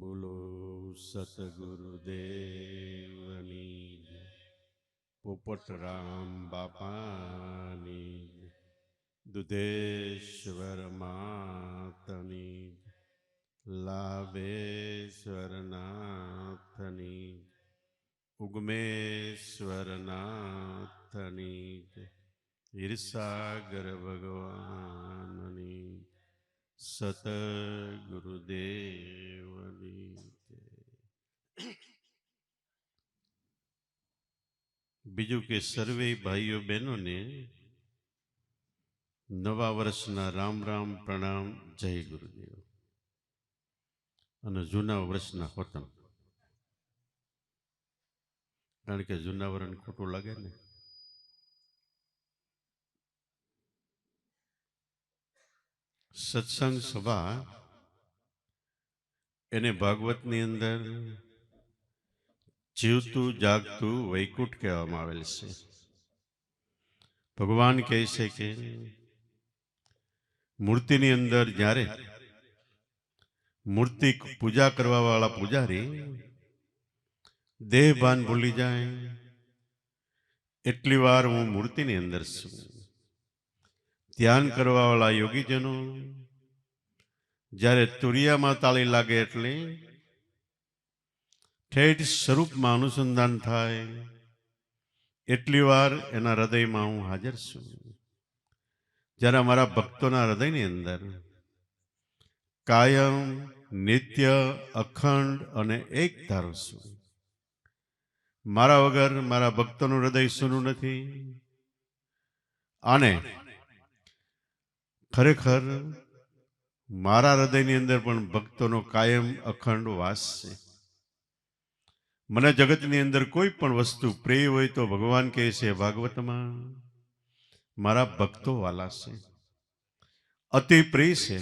બોલો સતગુરુદેવની જય. પોપટરામ બાપાની જય. દુધેશ્વર માતની જય. લાભેશ્વર નાથની જય. ઉગમેશ્વર નાથની જય. ઈર્ષાગર ભગવાનની જય. સતગુરુદેવની જય. બીજું કે સર્વે ભાઈઓ બહેનોને નવા વર્ષના રામ રામ પ્રણામ, જય ગુરુદેવ. અને જૂના વર્ષના પતન, કારણ કે જૂના વર્ષને ખોટું લાગે ને. સત્સંગ સભા એને ભાગવતની અંદર જીવતું જાગતું વૈકુંઠ કહેવામાં આવેલ છે. ભગવાન કહે છે કે મૂર્તિની અંદર જ્યારે મૂર્તિ પૂજા કરવા વાળા પૂજારી દેહ ભાન ભૂલી જાય એટલી વાર હું મૂર્તિની અંદર છું. ધ્યાન કરવા વાળા યોગીજનો જ્યારે તુરિયામાં તાળી લાગે એટલે ઠેઠ સ્વરૂપમાં અનુસંધાન થાય એટલી વાર એના હૃદયમાં હું હાજર છું. જ્યારે અમારા ભક્તોના હૃદયની અંદર કાયમ નિત્ય અખંડ અને એક ધારો છું. મારા વગર મારા ભક્તોનું હૃદય સૂનું નથી. અને ખરેખર મારા હૃદયની અંદર પણ ભક્તોનો કાયમ અખંડ વાસ છે. મને જગતની અંદર કોઈ પણ વસ્તુ પ્રિય હોય તો ભગવાન કહે છે ભાગવતમાં મારા ભક્તો વાલા છે, અતિ પ્રિય છે.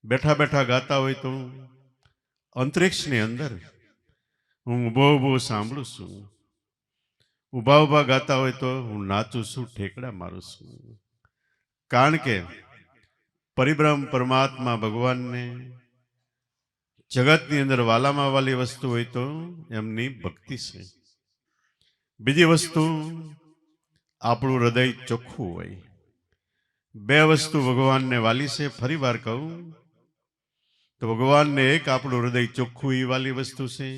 બેઠા બેઠા ગાતા હોય તો અંતરિક્ષની અંદર હું ઊભો ઊભો સાંભળું છું. ઊભા ઊભા ગાતા હોય તો હું નાચું છું, ઠેકડા મારું છું. કારણ કે પરિબ્રહ્મ પરમાત્મા ભગવાનને જગતની અંદર વાલામાં વાલી વસ્તુ હોય તો એમની ભક્તિ છે. બીજી વસ્તુ આપણું હૃદય ચોખ્ખું હોય. બે વસ્તુ ભગવાનને વાલી છે. ફરી વાર કહું તો ભગવાનને એક આપણું હૃદય ચોખ્ખું એ વાલી વસ્તુ છે,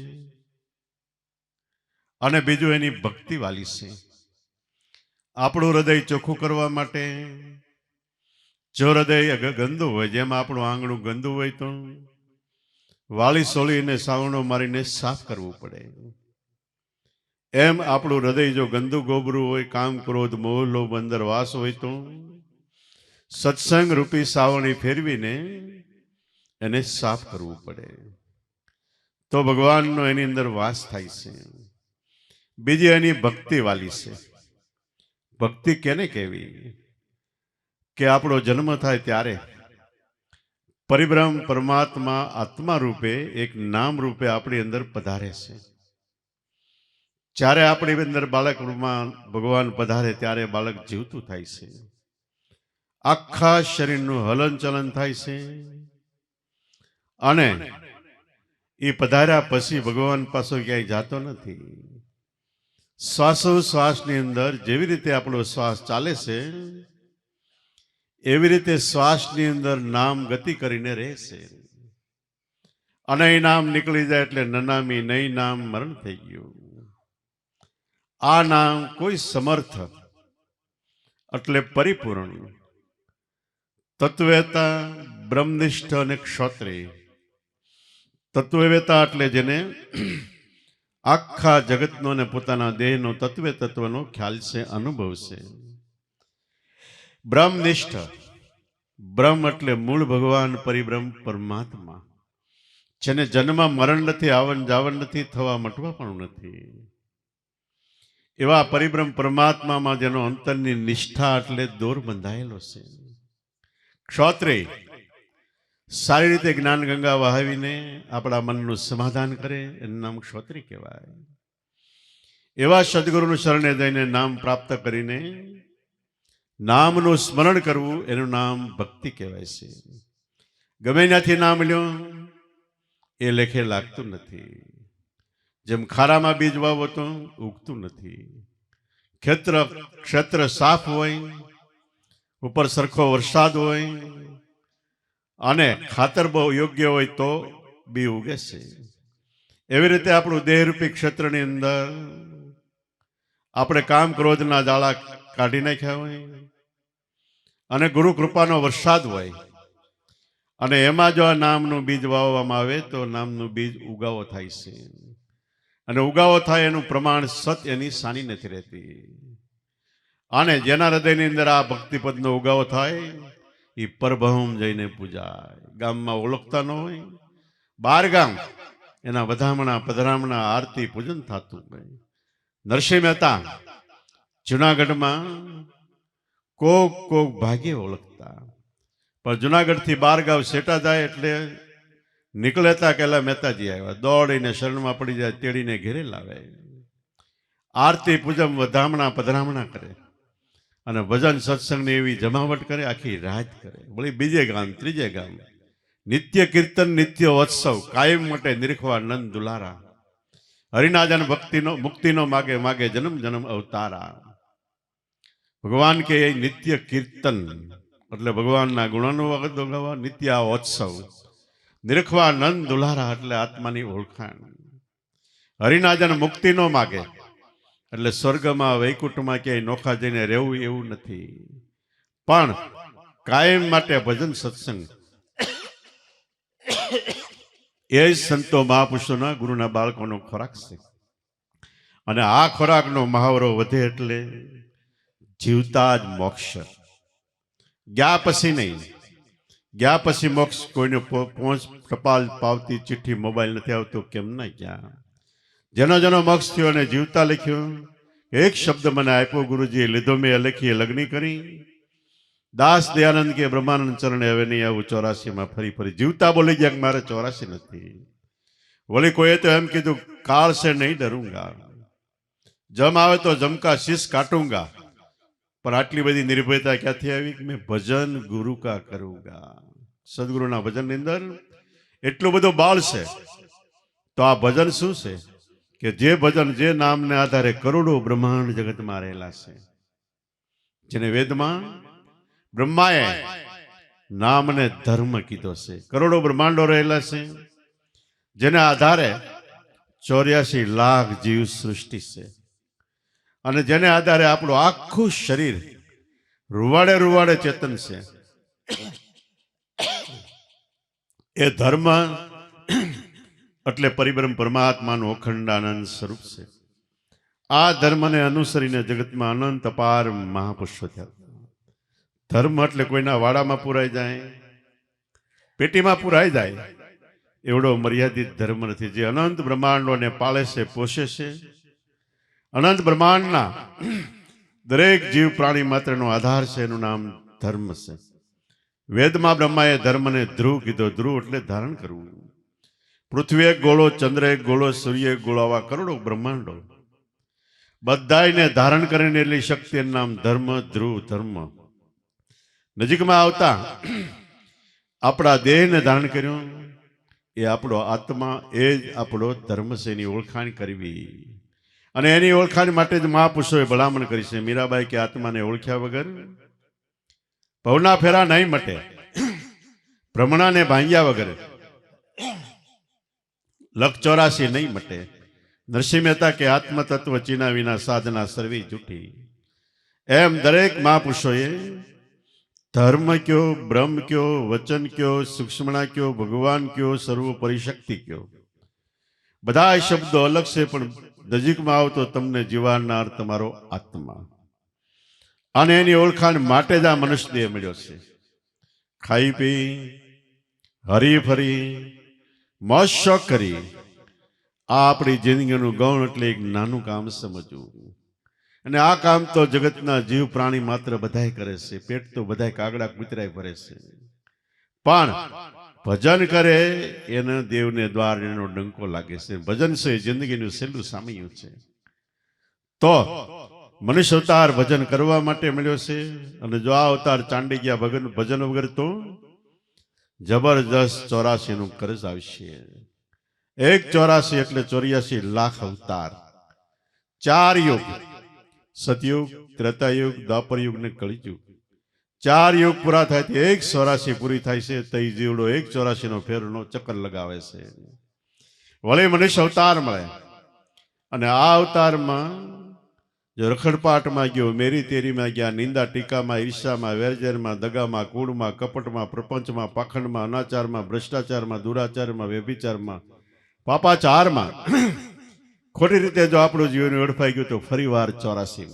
અને બીજું એની ભક્તિ વાલી છે. આપણું હૃદય ચોખ્ખું કરવા માટે જો હૃદય ગંદુ હોય, જેમ આપણું આંગણું ગંદુ હોય તો વાળી સોળીને સાવણો મારીને સાફ કરવું પડે. એમ આપણું હૃદય જો ગંદુ ગોબરું હોય, કામ ક્રોધ મોહ લોભ અંદર વાસ હોય તો સત્સંગ રૂપી સાવણી ફેરવીને એને સાફ કરવું પડે, તો ભગવાનનો એની અંદર વાસ થાય છે. બીજી એની ભક્તિ વાલી છે. ભક્તિ કેને કહેવી? કે આપણો જન્મ થાય ત્યારે પરિબ્રહ્મ પરમાત્મા આત્મા રૂપે એક નામ રૂપે આપણી અંદર પધારે છે. જ્યારે આપણી અંદર બાળકમાં ભગવાન પધારે ત્યારે બાળક જીવતું થાય છે. આખા શરીરનું હલન ચલન થાય છે. અને એ પધાર્યા પછી ભગવાન પાછો ક્યાંય જાતો નથી. શ્વાસોશ્વાસની અંદર જેવી રીતે આપણો શ્વાસ ચાલે છે એવી રીતે શ્વાસની અંદર નામ ગતિ કરીને રહેશે. અને એ નામ નીકળી જાય એટલે નનામી નહીં નામ મરણ થઈ ગયું. આ નામ કોઈ સમર્થ એટલે પરિપૂર્ણ તત્વવેતા, બ્રહ્મનિષ્ઠ અને ક્ષોત્રિય. તત્વવેતા એટલે જેને આખા જગતનો અને પોતાના દેહનો તત્વનો ખ્યાલ છે, અનુભવ છે. બ્રહ્મનિષ્ઠ, બ્રહ્મ એટલે મૂળ ભગવાન પરિબ્રહ્મ પરમાત્મા, જેને જન્મ મરણ નથી, આવન જાવન નથી, થવા મટવા પણ નથી. એવા પરિબ્રહ્મ પરમાત્મામાં જેનો અંતરની નિષ્ઠા એટલે દોર બંધાયેલો છે. ક્ષોત્રિય સારી રીતે જ્ઞાન ગંગા વહાવીને આપણા મનનું સમાધાન કરે એનું નામ ક્ષોત્રિય કહેવાય. એવા સદગુરુનું શરણે જઈને નામ પ્રાપ્ત કરીને નામનું સ્મરણ કરવું એનું નામ ભક્તિ કહેવાય છે. ગમે ત્યાંથી નામ લ્યો એ લેખે લાગતું નથી. જેમ ખારામાં બીજ વાવો તો ઉગતું નથી. ક્ષેત્ર સાફ હોય, ઉપર સરખો વરસાદ હોય અને ખાતર બહુ યોગ્ય હોય તો બી ઉગે છે. એવી રીતે આપણું દેહરૂપી ક્ષેત્રની અંદર આપણે કામ ક્રોધના જાળા કાઢી નાખ્યા હોય અને ગુરુ કૃપાનો વરસાદ હોય અને એમાં જો આ નામનું બીજ વાવવામાં આવે તો નામનું બીજ ઉગાવો થાય છે. અને ઉગાવો થાય એનું પ્રમાણ સત એની સાની નથી રહેતી. અને જેના હૃદયની અંદર આ ભક્તિપદનો ઉગાવો થાય એ પરભવમ જઈને પૂજાય. ગામમાં ઓળખતા ન હોય, 12 ગામ એના વધામણા પધરામણા આરતી પૂજન થતું હોય. નરસિંહ મહેતા જુનાગઢમાં કોક ભાગ્ય ઓળખતા, પણ જુનાગઢથી 12 ગામ સેટા જાય એટલે નીકળેતા કેલા મહેતાજી આવ્યા, દોડીને શરણમાં પડી જાય, તેડીને ઘેરે લાવે, આરતી પૂજન વધામણા પધરામણા કરે અને ભજન સત્સંગની એવી જમાવટ કરે, આખી રાત કરે. વળી બીજે ગામ ત્રીજે ગામ નિત્ય કીર્તન નિત્ય ઉત્સવ, કાયમ માટે નિરખવા નંદ દુલારા, હરિના જન ભક્તિનો મુક્તિનો માગે માગે જન્મ જન્મ અવતારા. ભગવાન કે એ નિત્ય કીર્તન એટલે ભગવાનના ગુણોનો વખત ગાવા, નિત્ય ઉત્સવ, નિરખવા નંદ દુલારા એટલે આત્માની ઓળખાણ. હરિના જન મુક્તિનો માગે એટલે સ્વર્ગમાં વૈકુંઠમાં ક્યાંય નોખા જઈને રહેવું એવું નથી, પણ કાયમ માટે ભજન સત્સંગ એ જ સંતો મહાપુરુષોના ગુરુના બાળકોનો ખોરાક છે. અને આ ખોરાકનો મહાવરો વધે એટલે જીવતા જ મોક્ષ. ગયા પછી નહીં, ગયા પછી મોક્ષ કોઈને પહોંચ ટપાલ પાવતી ચિઠ્ઠી મોબાઈલ નથી આવતો, કેમ ના ગયા. જેનો જેનો મોક્ષ થયો અને જીવતા લખ્યું, એક શબ્દ મને આપ્યો ગુરુજીએ લીધો, મેં લખી લગ્ની કરી. દાસ દયાનંદ કે બ્રહ્માનંદ ચરણે હવે નહીં આવું 84માં ફરી ફરી. જીવતા બોલી ગયા કે મારે 84 નથી. વળી કોઈએ તો એમ કીધું કાળ સે નહીં ડરૂંગા, જમ આવે તો જમકા શીશ કાટુંગા. પણ આટલી બધી નિર્ભયતા ક્યાંથી આવી કે મેં ભજન ગુરુ કા કरूंगा. સદગુરુના ભજનની અંદર એટલું બધું બાળ છે. તો આ ભજન શું છે કે જે ભજન જે નામને આધારે કરોડો બ્રહ્માંડ જગતમાં રહેલા છે, જેને વેદમાં બ્રહ્માએ નામને ધર્મ કીધો છે. કરોડો બ્રહ્માંડો રહેલા છે, જેને આધારે 84 લાખ જીવ સૃષ્ટિ છે. અને જેને આધારે આપણું આખું શરીર રૂવાડે રૂવાડે ચેતન છે. એ ધર્મ એટલે પરિબ્રહ્મ પરમાત્માનું અખંડાનંદ સ્વરૂપ છે. આ ધર્મને અનુસરીને જગતમાં અનંત અપાર મહાપુરુષો થયા. ધર્મ એટલે કોઈના વાડામાં પુરાઈ જાય, પેટીમાં પુરાઈ જાય એવડો મર્યાદિત ધર્મ નથી. જે અનંત બ્રહ્માંડોને પાળે છે, પોષે છે. અનંત બ્રહ્માંડના દરેક જીવ પ્રાણી માત્રનો આધાર છે, એનું નામ ધર્મ છે. વેદમાં બ્રહ્માએ ધર્મને ધ્રુવ કીધો. ધ્રુવ એટલે ધારણ કરવું. પૃથ્વી એક ગોળો, ચંદ્ર એક ગોળો, સૂર્ય એક ગોળો, આવા કરોડો બ્રહ્માંડો બધાને ધારણ કરીને એટલી શક્તિ, એનું નામ ધર્મ, ધ્રુવ ધર્મ. નજીકમાં આવતા આપણા દેહને ધારણ કર્યું, એ આપણો આત્મા, એ જ આપણો ધર્મ છે. એની ઓળખાણ કરવી અને એની ઓળખાણ માટે જ મહાપુરુષોએ ભલામણ કરી છે. મીરાબાઈ કે આત્માને ઓળખ્યા વગર પવના ફેરા નહીં મટે, ભ્રમણાને ભાંગ્યા વગર લખ 84 નહીં મટે. નરસિંહ મહેતા કે આત્મતત્વ ચીના વિના સાધના સર્વી જૂઠી. એમ દરેક મહાપુરુષોએ ધર્મ કયો, બ્રહ્મ કયો, વચન કયો, સૂક્ષ્મણા કયો, ભગવાન કયો, સર્વોપરી શક્તિ કયો, બધા શબ્દો અલગ છે, પણ નજીકમાં આવો તો તમને જીવાડનાર તમારો આત્મા. અને એની ઓળખાણ માટે જ આ મનુષ્ય દેહ મળ્યો છે. ખાઈ પી હરી ફરી મોજ શોખ કરી આ આપણી જિંદગીનું ગૌણ એટલે એક નાનું કામ સમજવું. અને આ કામ તો જગતના જીવ પ્રાણી માત્ર બધાય કરે છે. પેટ તો બધાય કાગડા કૂતરાય ભરે છે, પણ ભજન કરે એને દેવને દ્વાર એનો ડંકો લાગે છે. ભજન છે જિંદગીનું છેલ્લું સામયું છે. તો મનુષ્ય અવતાર ભજન કરવા માટે મળ્યો છે. અને જો આ અવતાર ચાંડી ગયા ભજન વગર તો જબરજસ્ત 84નું કરજ આવશે. ₹184 એટલે 84 લાખ અવતાર, 4 યુગ, સતયુગ, ત્રેતાયુગ, દ્વાપરયુગ ને કળિયુગ, 4 યુગ પૂરા થાય 184 પૂરી થાય છે. તઈ જીવડો 184 નો ફેરનો ચક્કર લગાવે છે. વળી મનુષ્ય અવતાર મળે અને આ અવતારમાં જો રખડપાટમાં ગયો, મેરી તેરીમાં ગયા, નિંદા ટીકામાં, ઈર્ષામાં, વેરઝેરમાં, દગામાં, કૂળમાં, કપટમાં, પ્રપંચમાં, પાખંડમાં, અનાચારમાં, ભ્રષ્ટાચારમાં, દુરાચારમાં, વ્યભિચારમાં, પાપાચારમાં ખોટી રીતે જો આપણું જીવન વેડફાઈ ગયું તો ફરી વાર 84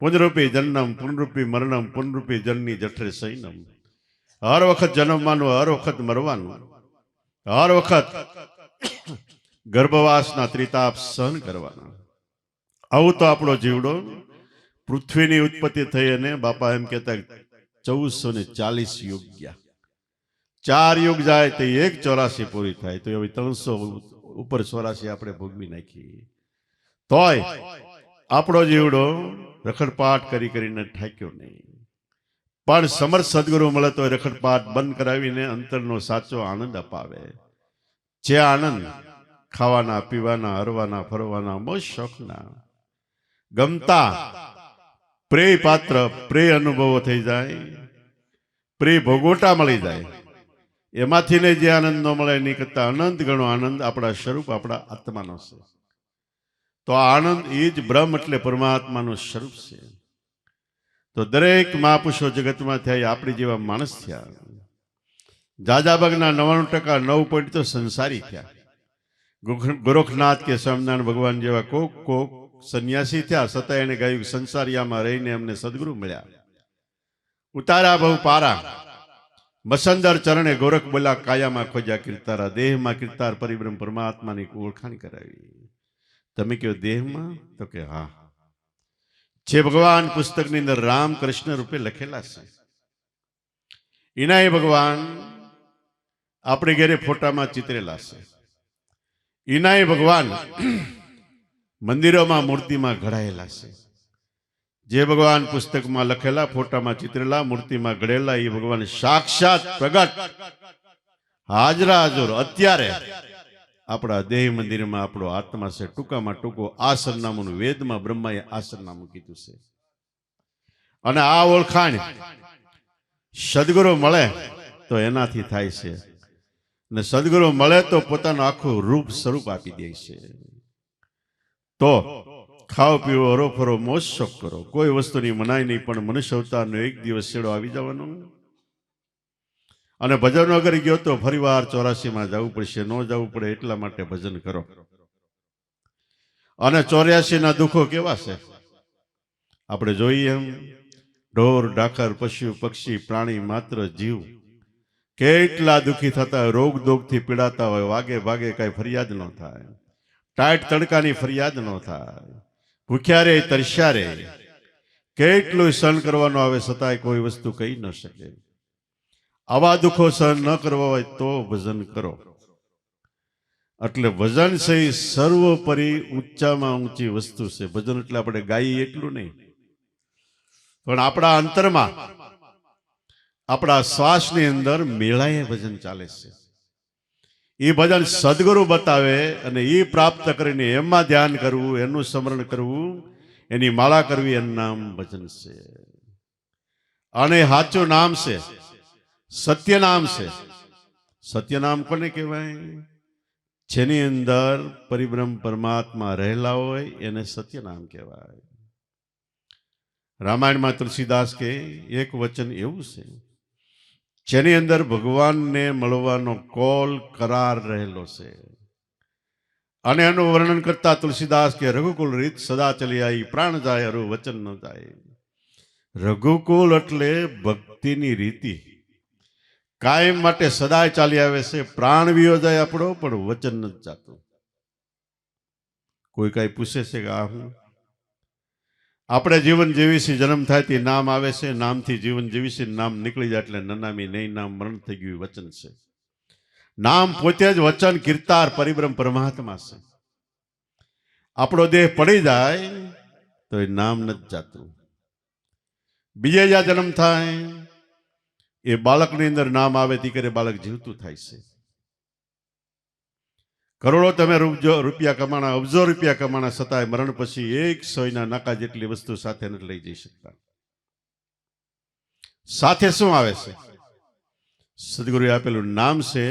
પુનરૂપી જન્મ, પુનરૂપી મરણમ, પુનરૂપી જનની જઠરે સૈનમ. હર વખત જન્મવાનું, હર વખત મરવાનું, હર વખત ગર્ભવાસના ત્રિતાપ સહન કરવાના. આવું તો આપણો જીવડો પૃથ્વીની ઉત્પત્તિ થઈ અને બાપા એમ કહેતા 1440 યુગ ગયા. 4 યુગ જાય તો 184 પૂરી થાય તો હવે 300 ઉપર 84 આપણે ભોગવી નાખીએ. તોય આપણો જીવડો રખડપાટ કરીને ઠાક્યો નહીં. પણ સમર્થ સદગુરુ મળે તો રખડપાટ બંધ કરાવીને અંતરનો સાચો આનંદ અપાવે. જે આનંદ ખાવાના, પીવાના, હરવાના, ફરવાના, મોજ શોખના, ગમતા પ્રેય પાત્ર, પ્રેય અનુભવો થઈ જાય, પ્રેય ભોગવટા મળી જાય, એમાંથી ને જે આનંદ ન મળે એની કરતા અનંત ગણો આનંદ આપણા સ્વરૂપ, આપણા આત્માનો છે. તો આ આનંદ એ જ બ્રહ્મ એટલે પરમાત્માનું સ્વરૂપ છે. તો દરેક મહાપુરુષો જગતમાં થયા, આપણી જેવા માણસ થયા. જાજા ભાગના 99% 9 તો સંસારી થયા. ગોરખનાથ કે સ્વામિનારાયણ ભગવાન જેવા કોક સંન્યાસી થયા, છતાં એને ગાયું સંસારિયામાં રહીને એમને સદગુરુ મળ્યા. ઉતારા બહુ પારા, મસંદર ચરણે ગોરખ બોલા, કાયામાં ખોજ્યા કીર્તારા, દેહમાં કીર્તાર પરિબ્રહ્મ પરમાત્માની ઓળખાણ કરાવી. તમે કયો દેહમાં? તો કે હા. જે ભગવાન પુસ્તકની અંદર રામ કૃષ્ણ રૂપે લખેલા છે એના એ ભગવાન આપણે ઘેરે ફોટામાં ચિતરેલા છે. એના એ ભગવાન મંદિરોમાં મૂર્તિમાં ઘડાયેલા છે. જે ભગવાન પુસ્તકમાં લખેલા, ફોટામાં ચિતરેલા, મૂર્તિમાં ઘડેલા એ ભગવાન સાક્ષાત પ્રગટ હાજરા હાજર અત્યારે આપણા દેહ મંદિરમાં આપણો આત્મા છે. ટૂંકામાં ટૂંકો આ સરનામું વેદમાં બ્રહ્માએ આ સરનામું કીધું છે. અને આ ઓળખાણ સદગુરુ મળે તો એનાથી થાય છે. ને સદગુરુ મળે તો પોતાનું આખું રૂપ સ્વરૂપ આપી દે છે. તો ખાઓ પીવો, હરો ફરો, મોજ શોખ કરો, કોઈ વસ્તુની મનાય નહીં. પણ મનુષ્ય અવતારનો એક દિવસ છેડો આવી જવાનો અને ભજન વગર ગયો તો ફરી વાર 84 જવું પડશે. ન જવું પડે એટલા માટે ભજન કરો. અને 84 ના દુઃખો કેવા છે આપણે જોઈએ એમ. ઢોર, ડાકર, પશુ, પક્ષી, પ્રાણી, માત્ર જીવ કેટલા દુઃખી થતા હોય, રોગ દોગથી પીડાતા હોય, વાગે ભાગે કઈ ફરિયાદ ન થાય, ટાઈટ તડકાની ફરિયાદ ન થાય, ભૂખ્યા રે તરસ્યા રે, કેટલું સહન કરવાનું આવે છતાંય કોઈ વસ્તુ કહી ન શકે. આવા દુઃખો સહન ન કરવા હોય તો ભજન કરો. એટલે ભજન છે સર્વોપરી ઊંચામાં ઊંચી વસ્તુ છે. ભજન એટલે આપણે ગાઈએ એટલું નહીં, પણ આપણા અંતરમાં, આપણા શ્વાસની અંદર મેળાએ ભજન ચાલે છે. એ ભજન સદગુરુ બતાવે અને એ પ્રાપ્ત કરીને એમાં ધ્યાન કરવું, એનું સ્મરણ કરવું, એની માળા કરવી, એનું નામ ભજન છે. અને સાચું નામ છે, સત્ય નામ છે. સત્ય નામ કોને કહેવાય? જેની અંદર પરિબ્રહ્મ પરમાત્મા રહેલા હોય એને સત્ય નામ કહેવાય. રામાયણમાં તુલસીદાસ કે એક વચન એવું છે જેની અંદર ભગવાનને મળવાનો કોલ કરાર રહેલો છે. અને એનું વર્ણન કરતા તુલસીદાસ કે રઘુકુલ રીત સદા ચલી આવી, પ્રાણ જાય અરુ વચન ન જાય. રઘુકુલ એટલે ભક્તિની રીતિ કાયમ માટે સદાય ચાલી આવે છે. પ્રાણ વિયો જાય આપણો પણ વચન નથી જાતું. કોઈ કઈ પૂછે છે કે આ હું? આપણે જીવન જીવીશી, જન્મ થાય તે નામ આવે છે, નામથી જીવન જીવીશી, નામ નીકળી જાય એટલે નનામી નહીં, નામ મરણ થઈ ગયું વચન છે. નામ પોતે જ વચન કીર્તાર પરિબ્રહ્મ પરમાત્મા છે. આપણો દેહ પડી જાય તો એ નામ નથી જાતું. બીજે જ્યાં જન્મ થાય એ બાળકની અંદર નામ આવે તી કરે બાળક જીવતું થાય છે. કરોડો તમે રૂપિયા કમાણા, અબજો રૂપિયા કમાણા, છતાંય મરણ પછી એક સોયના નાકા જેટલી વસ્તુ સાથે નથી લઈ જઈ શકતા. સાથે શું આવે છે? સદગુરુએ આપેલું નામ છે.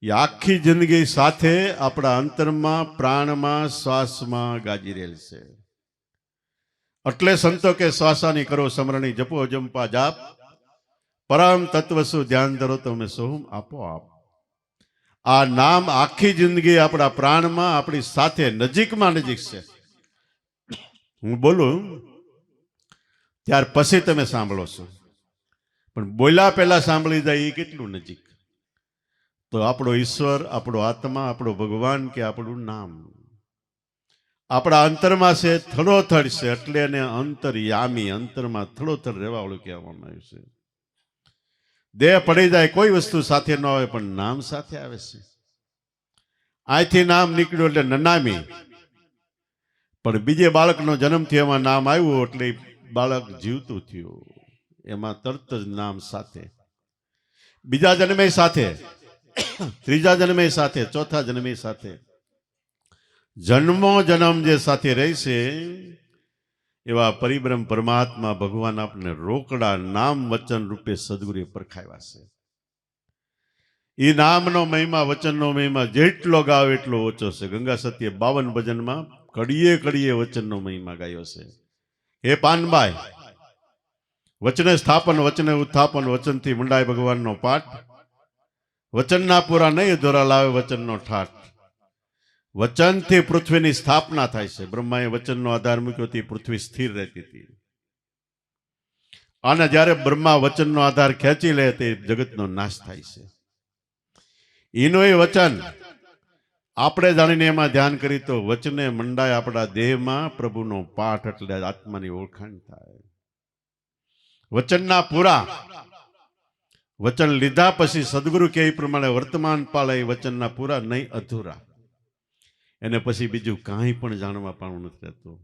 એ આખી જિંદગી સાથે આપણા અંતરમાં, પ્રાણમાં, શ્વાસમાં ગાજી રહેલ છે. એટલે સંતો કે શ્વાસાની કરો સમરણી, જપો જંપા જાપ, પરમ તત્વ શું ધ્યાન ધરો તમે સોહમ આપો આપ. આ નામ આખી જિંદગી આપણા પ્રાણમાં, આપણી સાથે નજીકમાં નજીક છે. હું બોલું ત્યાર પછી તમે સાંભળો છો, પણ બોલ્યા પહેલા સાંભળી જાય એ કેટલું નજીક. તો આપણો ઈશ્વર, આપણો આત્મા, આપણો ભગવાન કે આપણું નામ આપણા અંતરમાં છે, થડોથડ છે. એટલે એને અંતરયામી, અંતરમાં થડોથડ રહેવાવાળું કહેવામાં આવ્યું છે. દેહ પડી જાય, કોઈ વસ્તુ સાથે ન આવે, પણ નામ સાથે આવે છે. અહીંથી નામ નીકળ્યું એટલે નનામી, પણ બીજે બાળકનો જન્મ થયો, એમાં નામ આવ્યું એટલે બાળક જીવતું થયું. એમાં તરત જ નામ સાથે. બીજા જન્મે સાથે, ત્રીજા જન્મે સાથે, ચોથા જન્મે સાથે, જન્મો જન્મ જે સાથે રહેશે એવા પરિબ્રહ્મ પરમાત્મા ભગવાન આપને રોકડા નામ વચન રૂપે સદગુરુએ પરખાવ્યા છે. એ નામનો મહિમા, વચનનો મહિમા જેટલો ગાવ એટલો ઓછો છે. ગંગા સત્ય 52 ભજનમાં કડીએ કડીએ વચનનો મહિમા ગાયો છે. હે પાનબાઈ, વચને સ્થાપન, વચને ઉત્થાપન, વચનથી મંડાય ભગવાનનો પાઠ, વચનના પૂરા નહીં દોરા લાવે વચનનો ઠાઠ. વચનથી પૃથ્વીની સ્થાપના થાય છે. બ્રહ્માએ વચનનો આધાર મૂક્યો હતી, પૃથ્વી સ્થિર રહેતી હતી. અને જ્યારે બ્રહ્મા વચનનો આધાર ખેંચી લે તે જગતનો નાશ થાય છે. એનું એ વચન આપણે જાણીને એમાં ધ્યાન કરી તો વચને મંડાય આપણા દેહમાં પ્રભુનો પાઠ, એટલે આત્માની ઓળખાણ થાય. વચનના પૂરા, વચન લીધા પછી સદગુરુ કે એ પ્રમાણે વર્તમાન પાળે, વચનના પૂરા નહીં અધૂરા. એને પછી બીજું કાંઈ પણ જાણવા પાણું નથી રહેતું.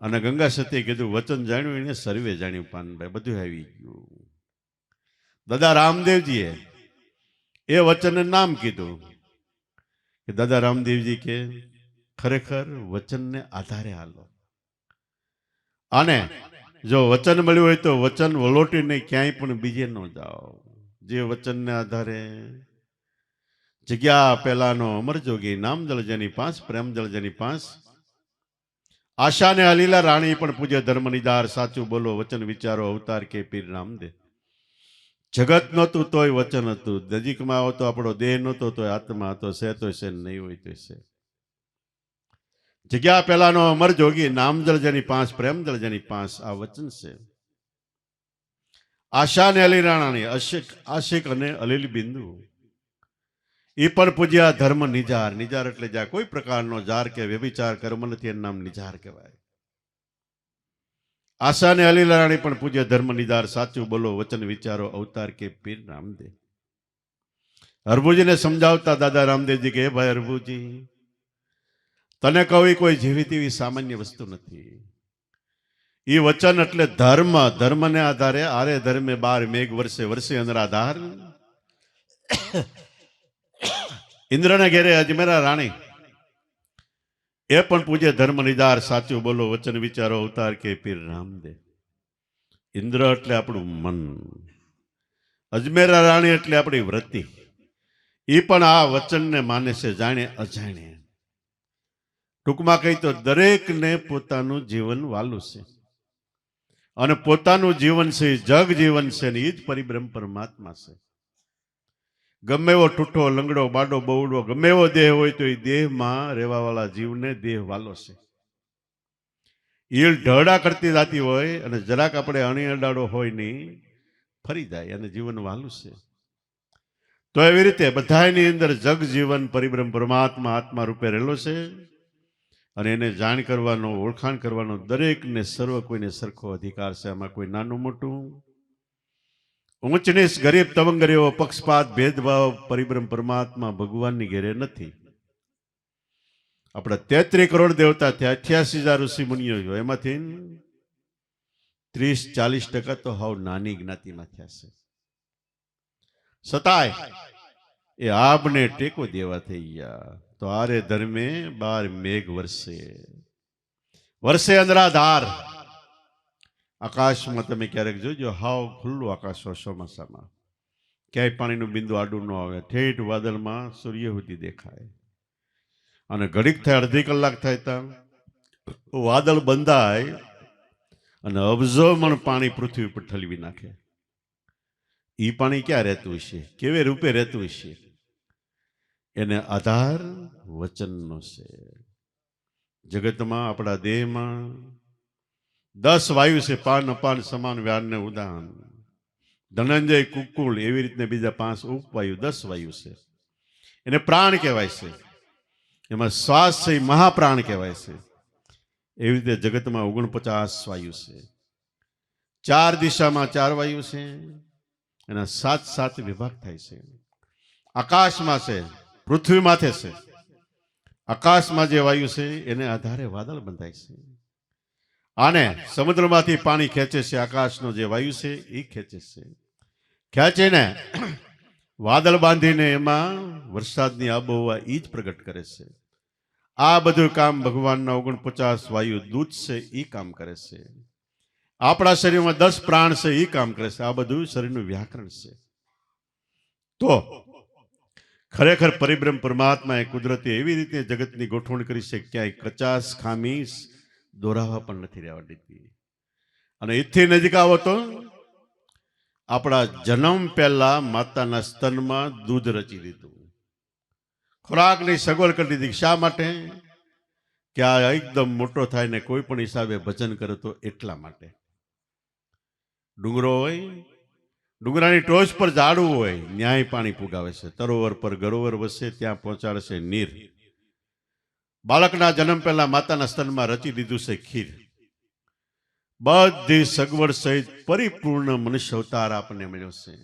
અને ગંગા સતીએ કીધું વચન જાણ્યું એને સર્વે જાણ્યું. પાનભાઈ બધું આવી ગયું. દાદા રામદેવજીએ એ વચનને નામ કીધું કે દાદા રામદેવજી કે ખરેખર વચનને આધારે હાલો. અને જો વચન મળ્યું હોય તો વચન વલોટીને ક્યાંય પણ બીજે ન જાઓ. જે વચનને આધારે જગ્યા પેલાનો અમર જોગી, નામ જળ જેની પાંચ, પ્રેમ જળ જેની પાંચ, આશા ને અલીલા રાણી પણ પૂજ્ય ધર્મ નિદાર, સાચું બોલો વચન વિચારો અવતાર કે પીર રામદેવ. જગત નહોતું તોય વચન હતું, નજીકમાં આવો તો આપણો દેહ નહોતો તોય આત્મા હતો, છે તો છે, નહીં હોય તો છે. જગ્યા પેલાનો અમર જોગી, નામ જળ જેની પાંચ, પ્રેમ જળ જેની પાંચ, આ વચન છે. આશા ને અલી રાણાની, આશિક અને અલીલ બિંદુ, એ પણ પૂજ્યા ધર્મ નિજાર. નિજાર એટલે જ્યાં કોઈ પ્રકારનો જાર કે વ્યભિચાર કર્મ નથી, એનું નામ નિજાર કહેવાય. આશા ને અલી રાણી પણ પૂજ્ય ધર્મ નિજાર, સાચું બોલો વચન વિચારો અવતાર કે પીર રામદેવ. હરભુજીને સમજાવતા દાદા રામદેવજી કે ભાઈ હરભુજી, તને કહું કોઈ જેવી તેવી સામાન્ય વસ્તુ નથી. એ વચન એટલે ધર્મ, ધર્મને આધારે આરે ધર્મે 12 મેઘ વર્ષે, વર્ષે અનરાધાર. ઇન્દ્રને ઘેરે અજમેરા રાણી, એ પણ પૂજ્ય ધર્મ નિદાર, સાચું બોલો વચન વિચારો અવતાર કે પીર રામદેવ. ઇન્દ્ર એટલે આપણું મન, અજમેરા રાણી એટલે આપણી વૃત્તિ. એ પણ આ વચનને માને છે, જાણે અજાણે. ટૂંકમાં કહી તો દરેકને પોતાનું જીવન વાલું છે, અને પોતાનું જીવન છે જગ જીવન છે, ને એ જ પરિબ્રહ્મ પરમાત્મા છે. ગમે એવો ટૂઠો, લંગડો, બાડો, બહુડો, ગમે એવો દેહ હોય તો એ દેહમાં રહેવાવાળા જીવને દેહ વાલો છે. ઈલ ઢળા કરતી જાતી હોય અને જરાક આપણે અણી અડાડો હોય નહીં, ફરી જાય, અને જીવન વાલું છે. તો એવી રીતે બધાની અંદર જગ જીવન પરિબ્રહ્મ પરમાત્મા આત્મા રૂપે રહેલો છે. અને એને જાણ કરવાનો, ઓળખાણ કરવાનો દરેકને, સર્વ કોઈને સરખો અધિકાર છે. આમાં કોઈ નાનું મોટું, ઊંચ નીચ, ગરીબ તવંગર એવો પક્ષપાત, ભેદભાવ પરિબ્રહ્મ પરમાત્મા ભગવાનની ઘેરે નથી. આપણા 33 કરોડ દેવતા, 88,000 ઋષિ મુનિઓ, એમાંથી 30-40% તો હાવ નાની જ્ઞાતિમાં થયા છે. છતાંય એ આબને ટેકો દેવા થઈ ગયા. તો આરે ધર્મે 12 મેઘ વરસે, વરસે અંધરાધાર. આકાશમાં તમે ક્યારેક જોજો, હાવ ખુલ્લું આકાશ હોય ચોમાસામાં, ક્યાંય પાણીનું બિંદુ આડું ન આવે, ઠેઠ વાદળમાં સૂર્ય સુધી દેખાય. અને ઘડીક થાય, અડધી કલાક થાય ત્યાં વાદળ બંધાય અને અબજો મણ પાણી પૃથ્વી પર ઠલવી નાખે. એ પાણી ક્યાં રહેતું હશે, કેવે રૂપે રહેતું હશે? એને આધાર વચનનો છે. જગતમાં આપણા દેહમાં 10 વાયુ છે, પાન અપાન સમાન વ્યાનને ઉદાન, ધનંજય કુકુળ, એવી રીતને બીજા 5 ઉપવાયુ, 10 વાયુ છે. એને પ્રાણ કહેવાય છે. એમાં શ્વાસ છે, મહાપ્રાણ કહેવાય છે. એવી રીતે જગતમાં 49 વાયુ છે. 4 દિશામાં 4 વાયુ છે. એના 7 વિભાગ થાય છે. આકાશમાં છે, પૃથ્વી માથે છે. આકાશમાં જે વાયુ છે એને આધારે વાદળ બંધાય છે. આને સમુદ્રમાંથી પાણી ખેંચે છે, આકાશનો જે વાયુ છે એ ખેંચે છે. ખેંચીને વાદળ બાંધીને એમાં વરસાદની આબોહવા એ જ પ્રગટ કરે છે. આ બધું કામ ભગવાનના 49 વાયુ દૂત છે એ કામ કરે છે. આપણા શરીરમાં 10 પ્રાણ છે એ કામ કરે છે. આ બધું શરીરનું વ્યાકરણ છે. તો ખરેખર પરિબ્રહ્મ પરમાત્માએ કુદરતે એવી રીતે જગતની ગોઠવણ કરી છે, ક્યાંય કચાસ ખામી દોરાવા પણ નથી રહેવા દીધી. અને એથી નજીક આવો તો આપણા જન્મ પહેલા માતાના સ્તનમાં દૂધ રચી દીધું, ખોરાકની સગવડ કરી દીધી. શા માટે? કે આ એકદમ મોટો થાય ને કોઈ પણ હિસાબે ભજન કરે તો એટલા માટે. ડુંગરો હોય, ડુંગરાની ટોચ પર ઝાડવું હોય, ન્યાય પાણી પુગાવે છે. તરોવર પર ગરોવર વસે, ત્યાં પહોંચાડે છે નીર. બાળકના જન્મ પહેલા માતાના સ્તનમાં રચી દીધું છે ખીર. બધી સગવડ સહિત પરિપૂર્ણ મનુષ્ય અવતાર આપણને મળ્યો છે.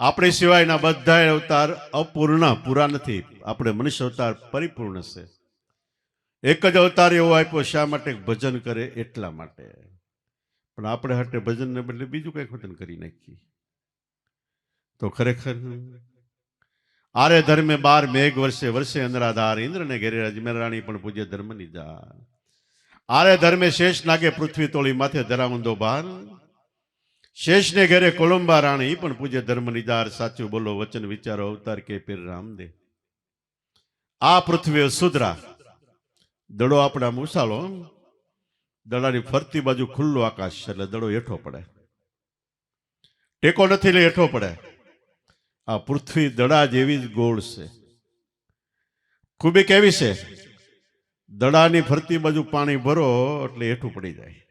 આપણે સિવાયના બધા અવતાર અપૂર્ણ, પૂરા નથી. આપણે મનુષ્ય અવતાર પરિપૂર્ણ છે. એક જ અવતાર એવો આપ્યો, શા માટે? ભજન કરે એટલા માટે. પણ આપણે હટે ભજનને બદલે બીજું કંઈક વતન કરી નાખીએ. તો ખરેખર આરે ધર્મે 12 મેઘ વરસે, વરસે અંધરાધાર, ઇન્દ્રને ઘેરે અજમેરાણી પણ પૂજ્ય ધર્મની જા. આરે ધર્મે શેષ નાગે પૃથ્વી તોળી, માથે ધરાવંદો ભાર. શેષને ઘેરે કોલંબા રાણી, એ પણ પૂજ્ય ધર્મ નિદાર. સાચું બોલો વચન વિચારો, અવતાર કે પીર રામદેવ. આ પૃથ્વી સુધરા, દડો આપણા મુસાલો, દડાની ફરતી બાજુ ખુલ્લું આકાશ, એટલે દડો હેઠો પડે. ટેકો નથી એટલે હેઠો પડે. આ પૃથ્વી દડા જેવી જ ગોળ છે. ખૂબી કેવી છે? દડાની ફરતી બાજુ પાણી ભરો એટલે હેઠું પડી જાય.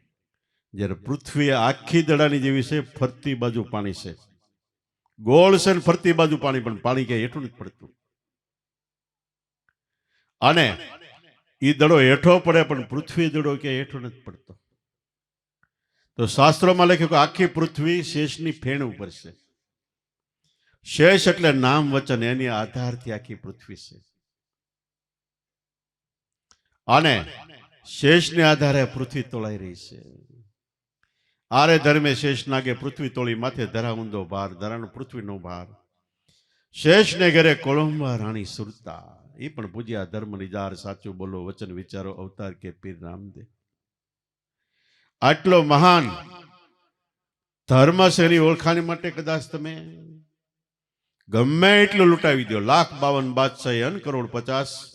જ્યારે પૃથ્વી આખી દડાની જેવી છે, ફરતી બાજુ પાણી છે, ગોળ છે ને ફરતી બાજુ પાણી, પણ પાણી ક્યાંય હેઠું નથી પડતું. અને એ દડો હેઠો પડે, પણ પૃથ્વી દડો ક્યાંય હેઠો નથી પડતો. તો શાસ્ત્રોમાં લખ્યું કે આખી પૃથ્વી શેષની ફેણ ઉપર છે. શેષ એટલે નામ વચન, એની આધારથી આખી પૃથ્વી છે. અને શેષને આધારે પૃથ્વી તોળાઈ રહી છે. આરે ધર્મે શેષ નાગે પૃથ્વી તોળી, માથે ધરા ઊંધો ભાર, ધરાનો પૃથ્વીનો ભાર. શેષને ઘરે કોળંબા રાણી સુરતા, એ પણ પૂજ્યા ધર્મ નિજાર. સાચું બોલો વચન વિચારો, અવતાર કે પીર રામદેવ. આટલો મહાન ધર્મ છે, એની ઓળખાણ માટે કદાચ તમે ગમે એટલું લૂંટાવી દો. 1,52 બાદશાહી, 1,50,00,000.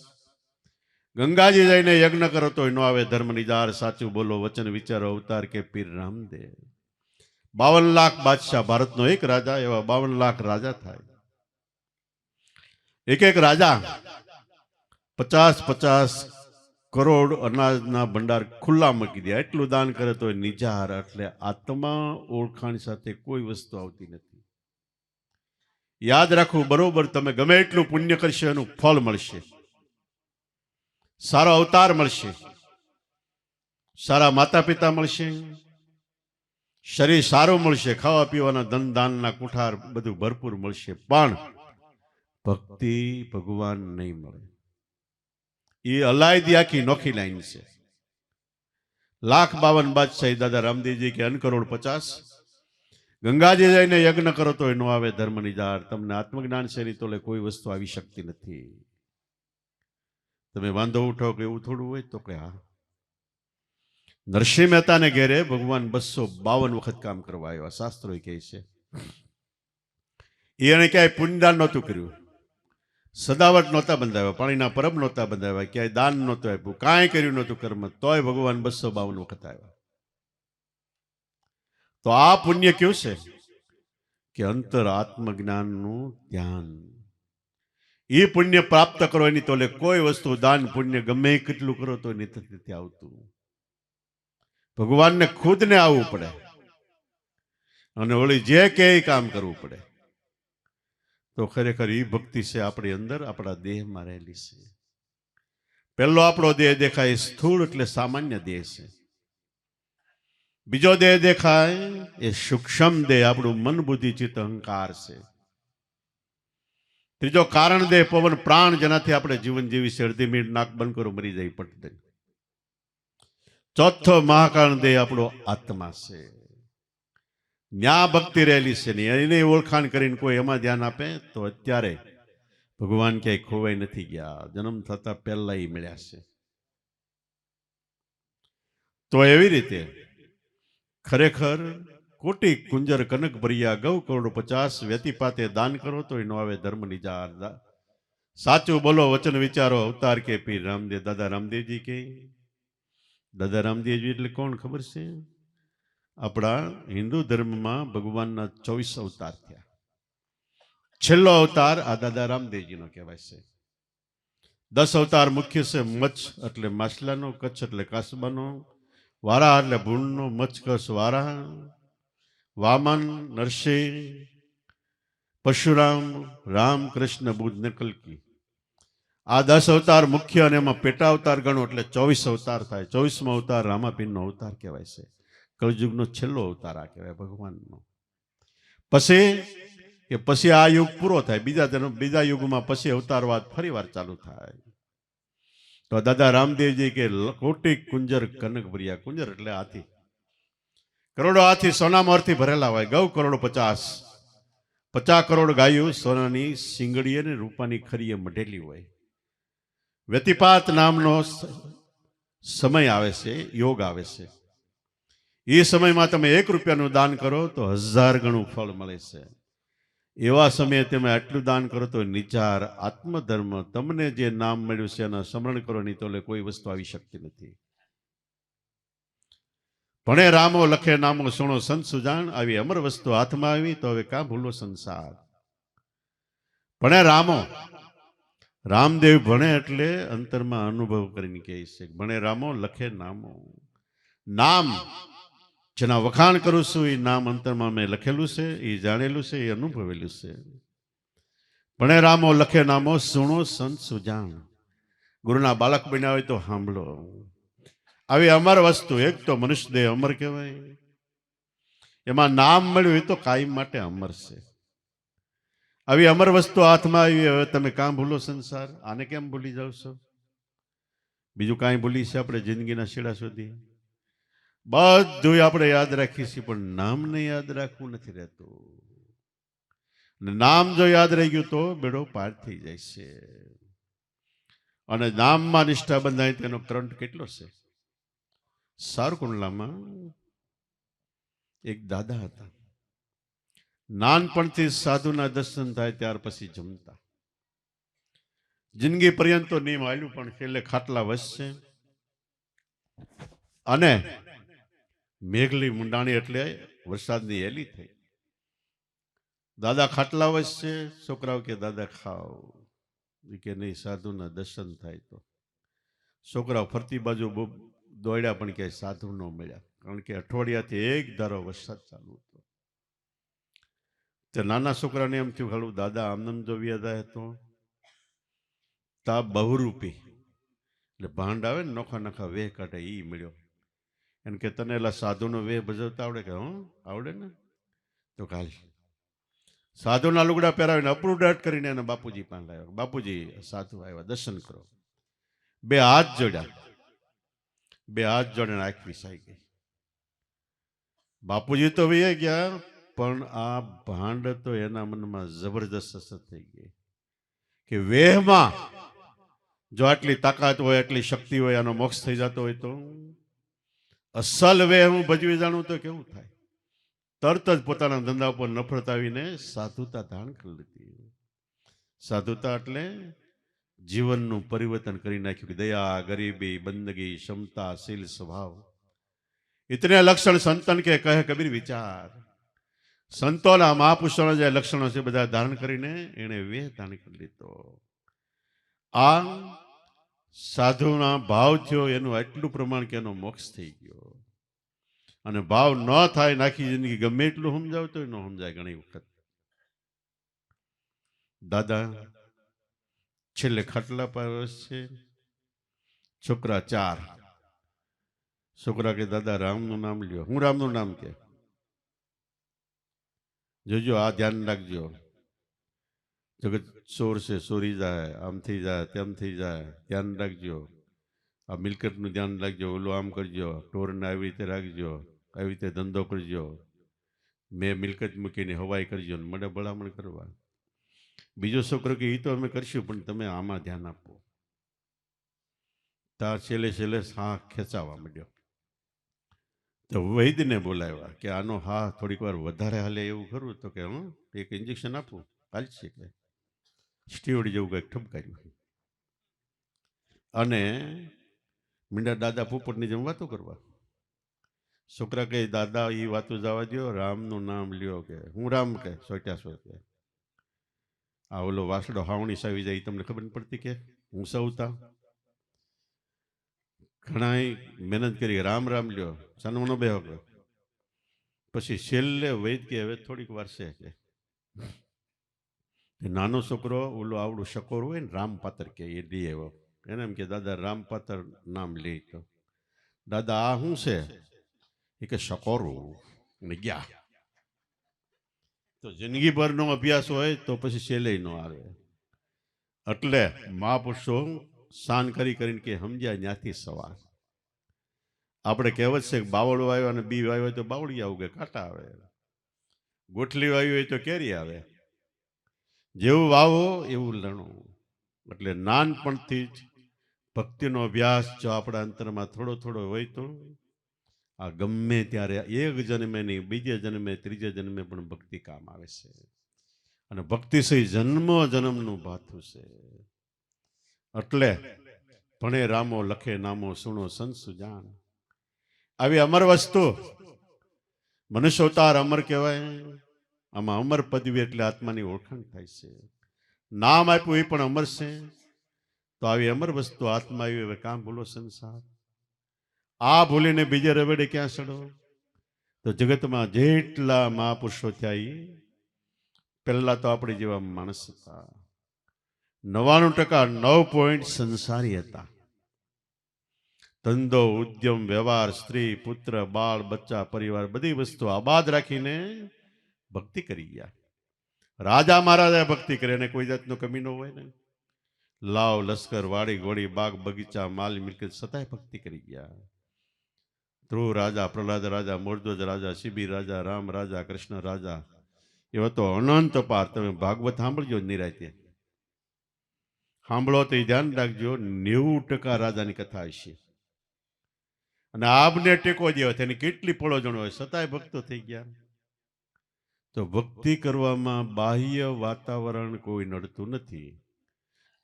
ગંગાજી જઈને યજ્ઞ કરો તો ન આવે ધર્મ નિજાર. સાચું બોલો વચન વિચારો, અવતાર કે પીર રામદેવ. 52 લાખ બાદશાહ, ભારતનો એક રાજા, એવા 52 લાખ રાજા થાય. એક એક રાજા 50-50 કરોડ અનાજના ભંડાર ખુલ્લા મૂકી દે. એટલું દાન કરે તો નિજાર. એટલે આત્મા ઓળખાણ સાથે કોઈ વસ્તુ આવતી નથી. યાદ રાખવું બરોબર. તમે ગમે એટલું પુણ્ય કરશો, એનું ફળ મળશે. સારો અવતાર મળશે, સારા માતા પિતા મળશે, શરીર સારું મળશે, ખાવા પીવાના ધન દાનના કુઠાર બધું ભરપૂર મળશે, પણ ભક્તિ ભગવાન નહીં મળે. એ અલાયદી આખી નોખી લાઈન છે. 1,52 બાદશાહી દાદા રામદેવજી કે 1,50,00,000. ગંગાજી જઈને યજ્ઞ કરો તો એનો આવે ધર્મની જાળ. તમને આત્મજ્ઞાન છે નહીં તો કોઈ વસ્તુ આવી શકતી નથી. તમે વાંધો ઉઠો કે એવું થોડું હોય તો કે હા. નરસિંહ મહેતાને ઘેરે ભગવાન 252 વખત કામ કરવા આવ્યા, શાસ્ત્રો કહે છે. એને ક્યાંય પુણ્યદાન નહોતું કર્યું, સદાવટ નહોતા બંધાવ્યા, પાણીના પરબ નહોતા બંધાવ્યા, ક્યાંય દાન નહોતું આપ્યું, કાંઈ કર્યું નહોતું કર્મ, તોય ભગવાન 252 વખત આવ્યા. તો આ પુણ્ય કયું છે કે અંતર આત્મજ્ઞાનનું ધ્યાન. એ પુણ્ય પ્રાપ્ત કરો એની તોલે કોઈ વસ્તુ દાન પુણ્ય ગમે કેટલું કરો તો નથી આવતું. ભગવાનને ખુદને આવવું પડે અને ઓલી જે કે કામ કરવું પડે. તો ખરેખર એ ભક્તિ છે આપણી અંદર, આપણા દેહમાં રહેલી છે. પહેલો આપણો દેહ દેખાય સ્થૂળ એટલે સામાન્ય દેહ છે. બીજો દેહ દેખાય એ સૂક્ષ્મ દેહ, આપણું મન બુદ્ધિ ચિત્ત અહંકાર છે. ત્રીજો કારણ દેહ પવન પ્રાણ, જેનાથી આપણે જીવન જીવી છે. અડધી મિનિટ નાક બંધ કરો મરી જાય પટ દે. ચોથો મહાકારણ દેહ આપણો આત્મા છે. ન્યા ભક્તિ રહેલી છે ને એની ઓળખાણ કરીને કોઈ એમાં ધ્યાન આપે તો અત્યારે ભગવાન ક્યાંય ખોવાઈ નથી ગયા, જન્મ થતા પહેલા એ મળ્યા છે. તો એવી રીતે ખરેખર કોટી કુંજર કનક ભર્યા, ગૌ કરોડ 50 વ્યતિપાતે દાન કરો તો એનો આવે ધર્મની જાળ. સાચું બોલો, વચન વિચારો, અવતાર કે પીર રામદેવ. દાદા રામદેવજી કે દાદા રામદેવજી એટલે કોણ ખબર છે? આપણા હિન્દુ ધર્મમાં ભગવાનના 24 અવતાર થયા. છેલ્લો અવતાર આ દાદા રામદેવજીનો કહેવાય છે. 10 અવતાર મુખ્ય છે. મચ્છ એટલે માછલાનો, કચ્છ એટલે કાસબાનો, વારાહ એટલે ભૂણનો, મચ્છકસ વારાહ, વામન, નરસિંહ, પરશુરામ, રામ, કૃષ્ણ, બુદ્ધ ને કલ્કી. આ 10 અવતાર મુખ્ય, અને એમાં પેટા અવતાર ગણો એટલે 24 અવતાર થાય. 24મો અવતાર રામાપીરનો અવતાર કહેવાય છે. કળયુગનો છેલ્લો અવતાર આ કહેવાય ભગવાનનો. પછી આ યુગ પૂરો થાય, બીજા યુગમાં પછી અવતારવાદ ફરીવાર ચાલુ થાય. તો દાદા રામદેવજી કે કોટી કુંજર કનક ભર્યા. કુંજર એટલે હાથી, કરોડો હાથી સોના મોરથી ભરેલા હોય. ગૌ કરોડ 50, 50 કરોડ ગાયું સોનાની સિંગડી અને રૂપાની ખરીએ મઢેલી હોય. વ્યતિપાત નામનો સમય આવે છે, યોગ આવે છે. એ સમયમાં તમે 1 રૂપિયાનું દાન કરો તો 1000 ગણું ફળ મળે છે. એવા સમયે તમે આટલું દાન કરો તો નિચાર આત્મધર્મ, તમને જે નામ મળ્યું છે એના સ્મરણ કરો, નહીં તો કોઈ વસ્તુ આવી શકતી નથી. ભણે રામો લખે નામો, સુણો સંત સુજાણ, આવી અમર વસ્તુ હાથમાં આવી તો હવે કાં ભૂલો સંસાર. ભણે રામો, રામદેવ ભણે એટલે અંતરમાં અનુભવ કરીને કહે છે. ભણે રામો લખે નામો, નામ જેના વખાણ કરું છું એ નામ અંતરમાં મેં લખેલું છે, એ જાણેલું છે, એ અનુભવેલું છે. ભણે રામો લખે નામો, સુણો સંત સુજાણ. ગુરુના બાળક બન્યા હોય તો સાંભળો. આવી અમર વસ્તુ, એક તો મનુષ્ય દેહ અમર કહેવાય, એમાં નામ મળ્યું એ તો કાયમ માટે અમર છે. આવી અમર વસ્તુ હાથમાં આવી, હવે તમે કાં ભૂલો સંસાર. આને કેમ ભૂલી જાવ છો? બીજું કાંઈ ભૂલી છે આપણે જિંદગીના છેડા સુધી? બધું આપણે યાદ રાખીએ છીએ, પણ નામને યાદ રાખવું નથી રહેતું. નામ જો યાદ રહી ગયું તો બેડો પાર થઈ જાય છે. અને નામમાં નિષ્ઠા બંધાય તેનો કરંટ કેટલો છે. સારકુંડલામાં એક દાદા હતા. નાનપણથી સાધુના દર્શન થાય ત્યાર પછી જમતા. જિંદગી પર્યંત તો નિયમ આવ્યું, પણ છેલ્લે ખાટલા વસશે અને મેઘલી મુંડાણી એટલે વરસાદની એલી થઈ. દાદા ખાટલા વસશે, છોકરાઓ કે દાદા ખાઓ, કે નહીં સાધુના દર્શન થાય તો. છોકરાઓ ફરતી બાજુ દોડ્યા, પણ ક્યાંય સાધુ ન મળ્યા, કારણ કે અઠવાડિયાથી એક ધારો વરસાદ ચાલુ હતો. તે નાના છોકરાને એમ થયું, ખાલું દાદા આનંદ જો વ્યાદાય તો તા બહુરૂપી એટલે ભાંડ આવે ને નોખા નોખા વેહ કાઢે, એ મળ્યો. એને કે તને એલા સાધુનો વેહ ભજવતા આવડે? કે હું આવડે ને. તો કાલ સાધુના લુગડા પહેરાવીને અપરૂડાટ કરીને એને બાપુજી પાસે લાવ્યા. બાપુજી સાધુ આવ્યા, દર્શન કરો. 2 હાથ જોડ્યા, 2 હાથ જોડીને આંખ વિસાઈ ગઈ. બાપુજી તો વહી ગયા, પણ આ ભાંડ તો એના મનમાં જબરદસ્ત અસર થઈ ગઈ કે વેહમાં જો આટલી તાકાત હોય, આટલી શક્તિ હોય, આનો મોક્ષ થઈ જતો હોય તો અસલ વેહ હું ભજવી જાણું તો કેવું થાય. તરત જ પોતાના ધંધા ઉપર નફરત આવીને સાધુતા ધારણ કરી લીધી. સાધુતા એટલે જીવનનું પરિવર્તન કરી નાખ્યું કે દયા, ગરીબી, બંદગી, ક્ષમતા, શીલ, સ્વભાવ, ઇતને લક્ષણ સંતન કે કહે કબીર વિચાર. સંતોના મહાપુરુષોના જે લક્ષણો છે બધા ધારણ કરીને એને વેહ ધારણ કરી લીધો. આ સાધુના ભાવ થયો એનું આટલું પ્રમાણ કે એનો મોક્ષ થઈ ગયો. અને ભાવ ન થાય નાખી જિંદગી ગમે એટલું સમજાવતો ન સમજાય. ઘણી વખત દાદા છેલ્લે ખાટલા પર છે, છોકરા 4. છોકરા કે દાદા રામનું નામ લ્યો. હું રામનું નામ કે જોજો, આ ધ્યાન રાખજો. જગત ચોર છે, ચોરી જાય, આમ થઈ જાય, તેમ થઈ જાય, ધ્યાન રાખજો. આ મિલકતનું ધ્યાન રાખજો, ઓલું આમ કરજો, ટોરને આવી રીતે રાખજો, આવી રીતે ધંધો કરજો, મેં મિલકત મૂકીને હવાઈ કરજો ને મને ભલામણ કરવા. બીજો છોકરો કે એ તો અમે કરશું પણ તમે આમાં ધ્યાન આપો. તાર છેલ્લે છેલ્લે હા ખેંચાવા માંડ્યો. તો વૈદ્યને બોલાવ્યા કે આનો હા થોડીક વાર વધારે હાલે એવું ખરું? તો કે હું એક ઇન્જેક્શન આપું હાલશે કે સ્ટીવડ જેવું કંઈક ઠપકાર્યું અને મીંડા દાદા પોપટની જેમ વાતો કરવા. છોકરા કહે દાદા એ વાતો જવા દો, રામનું નામ લ્યો. કે હું રામ કે સોટ્યા કે આ ઓલો વાસડો હાવણી સાવી જાય તમને ખબર નથી પડતી કે હું સૌતા ઘણા મહેનત કરી રામ રામ લ્યો, સાનમનો બે કે પછી છેલ્લે વૈદ કે હવે થોડીક વાર છે કે નાનો છોકરો ઓલો આવડું શકોર હોય ને રામ પાત્ર કે એ દી આવ્યો એને એમ કે દાદા રામ પાત્ર નામ લે. તો દાદા આ શું છે? એ કે શકોરું ને ગયા. તો જિંદગીભરનો અભ્યાસ હોય તો પછી છેલ્લે ન આવે. એટલે મહાપુરુષો શાન કરી કરીને કે સમજ્યા ત્યાંથી સવાર. આપણે કહેવત છે કે બાવળું આવ્યો અને બી વાવ્યો હોય તો બાવળિયા ઉગે, કાંટા આવે. ગોઠલી વાવી હોય તો કેરી આવે. જેવું વાવો એવું લણો. એટલે નાનપણથી જ ભક્તિનો અભ્યાસ જો આપણા અંતરમાં થોડો થોડો હોય તો આ ગમે ત્યારે એક જન્મે નહીં, બીજે જન્મે, ત્રીજે જન્મે પણ ભક્તિ કામ આવે છે. અને ભક્તિ સહી જન્મો જન્મનું ભાથું છે. એટલે ભણે રામો લખે નામો, સુણો સંત સુજાન. આવી અમર વસ્તુ મનુષ્ય અવતાર અમર કહેવાય. આમાં અમર પદવી એટલે આત્માની ઓળખાણ થાય છે. નામ આપ્યું એ પણ અમર છે. તો આવી અમર વસ્તુ આત્મા આવી હવે કામ ભૂલો સંસાર. આ ભૂલીને બીજે રવેડે ક્યાં ચડો? તો જગતમાં જેટલા મહાપુરુષો થયા એ પહેલા તો આપણે જેવા માણસ હતા. 99% 9 સંસારી હતા. ધંધો, ઉદ્યમ, વ્યવહાર, સ્ત્રી, પુત્ર, બાળ, બચ્ચા, પરિવાર બધી વસ્તુ આબાદ રાખીને ભક્તિ કરી ગયા. રાજા મહારાજા ભક્તિ કરે એને કોઈ જાતનો કમી ન હોય ને. લાવ લશ્કર, વાડી ઘોડી, બાગ બગીચા, માલ મિલકત છતાંય ભક્તિ કરી ગયા. ધ્રુવ રાજા, પ્રહલાદ રાજા, મોરધ્વજ રાજા, શિબિર રાજા, રામ રાજા, કૃષ્ણ રાજા, એવા તો અનંત પાર. તમે ભાગવત સાંભળજો નિરાંતે, સાંભળો તો ધ્યાન રાખજો 90% રાજાની કથા હશે. અને આપને ટેકો દેવા તેની કેટલી પળોજણ હોય છતાંય ભક્તો થઈ ગયા. તો ભક્તિ કરવામાં બાહ્ય વાતાવરણ કોઈ નડતું નથી.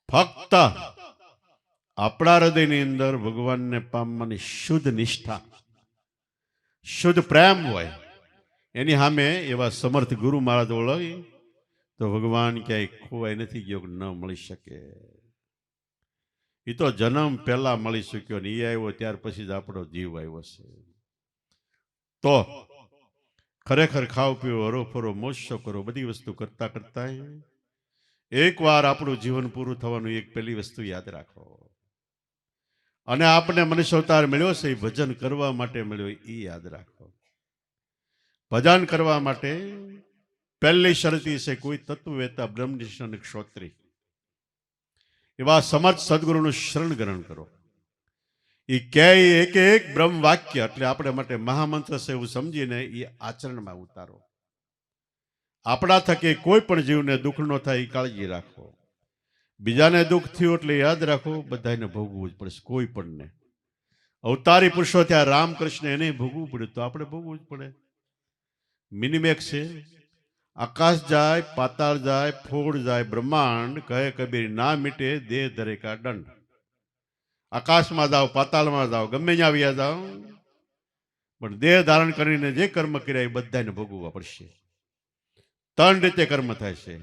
ફક્ત આપણા હૃદયની અંદર ભગવાનને પામવાની શુદ્ધ નિષ્ઠા, શુદ્ધ પ્રેમ હોય. એની સામે એવા સમર્થ ગુરુ મહારાજ ઓળખી તો ભગવાન ક્યાંય ખોવાય નથી ગયો કે ન મળી શકે. એ તો જન્મ પહેલા મળી શક્યો ને એ આવ્યો ત્યાર પછી જ આપણો જીવ આવ્યો છે. તો ખરેખર ખાવ પીવો, હરો ફરો, મોજ કરો, બધી વસ્તુ કરતા કરતા એકવાર આપણું જીવન પૂરું થવાનું એક પહેલી વસ્તુ યાદ રાખો. અને આપણે મનુષ્ય અવતાર મળ્યો છે એ ભજન કરવા માટે મળ્યો એ યાદ રાખો. ભજન કરવા માટે પહેલી શરત છે કોઈ તત્વવેતા બ્રહ્મનિષ્ઠ અને ક્ષોત્રી એવા સમર્થ સદગુરુનું શરણ ગ્રહણ કરો. એ ક્યાંય એક એક બ્રહ્મ વાક્ય એટલે આપણે માટે મહામંત્ર છે એવું સમજીને એ આચરણમાં ઉતારો. આપણા થકી કોઈ પણ જીવને દુઃખ ન થાય એ કાળજી રાખો. બીજાને દુઃખ થયું એટલે યાદ રાખો બધાને ભોગવવું જ પડશે, કોઈ પણ ને. અવતારી પુરુષો ત્યાં રામકૃષ્ણ એને ભોગવવું પડ્યું તો આપણે ભોગવવું જ પડે. મિનિમેક છે. આકાશ જાય, પાતાળ જાય, ફોડ જાય બ્રહ્માંડ, કહે કબીર ના મીટે દેહ ધરે કા દંડ. આકાશમાં જાઓ, પાતાળમાં જાઓ, ગમે ત્યાં આવ્યા જાઓ, પણ દેહ ધારણ કરીને જે કર્મ કર્યા એ બધાને ભોગવવા પડશે. 3 રીતે કર્મ થાય છે.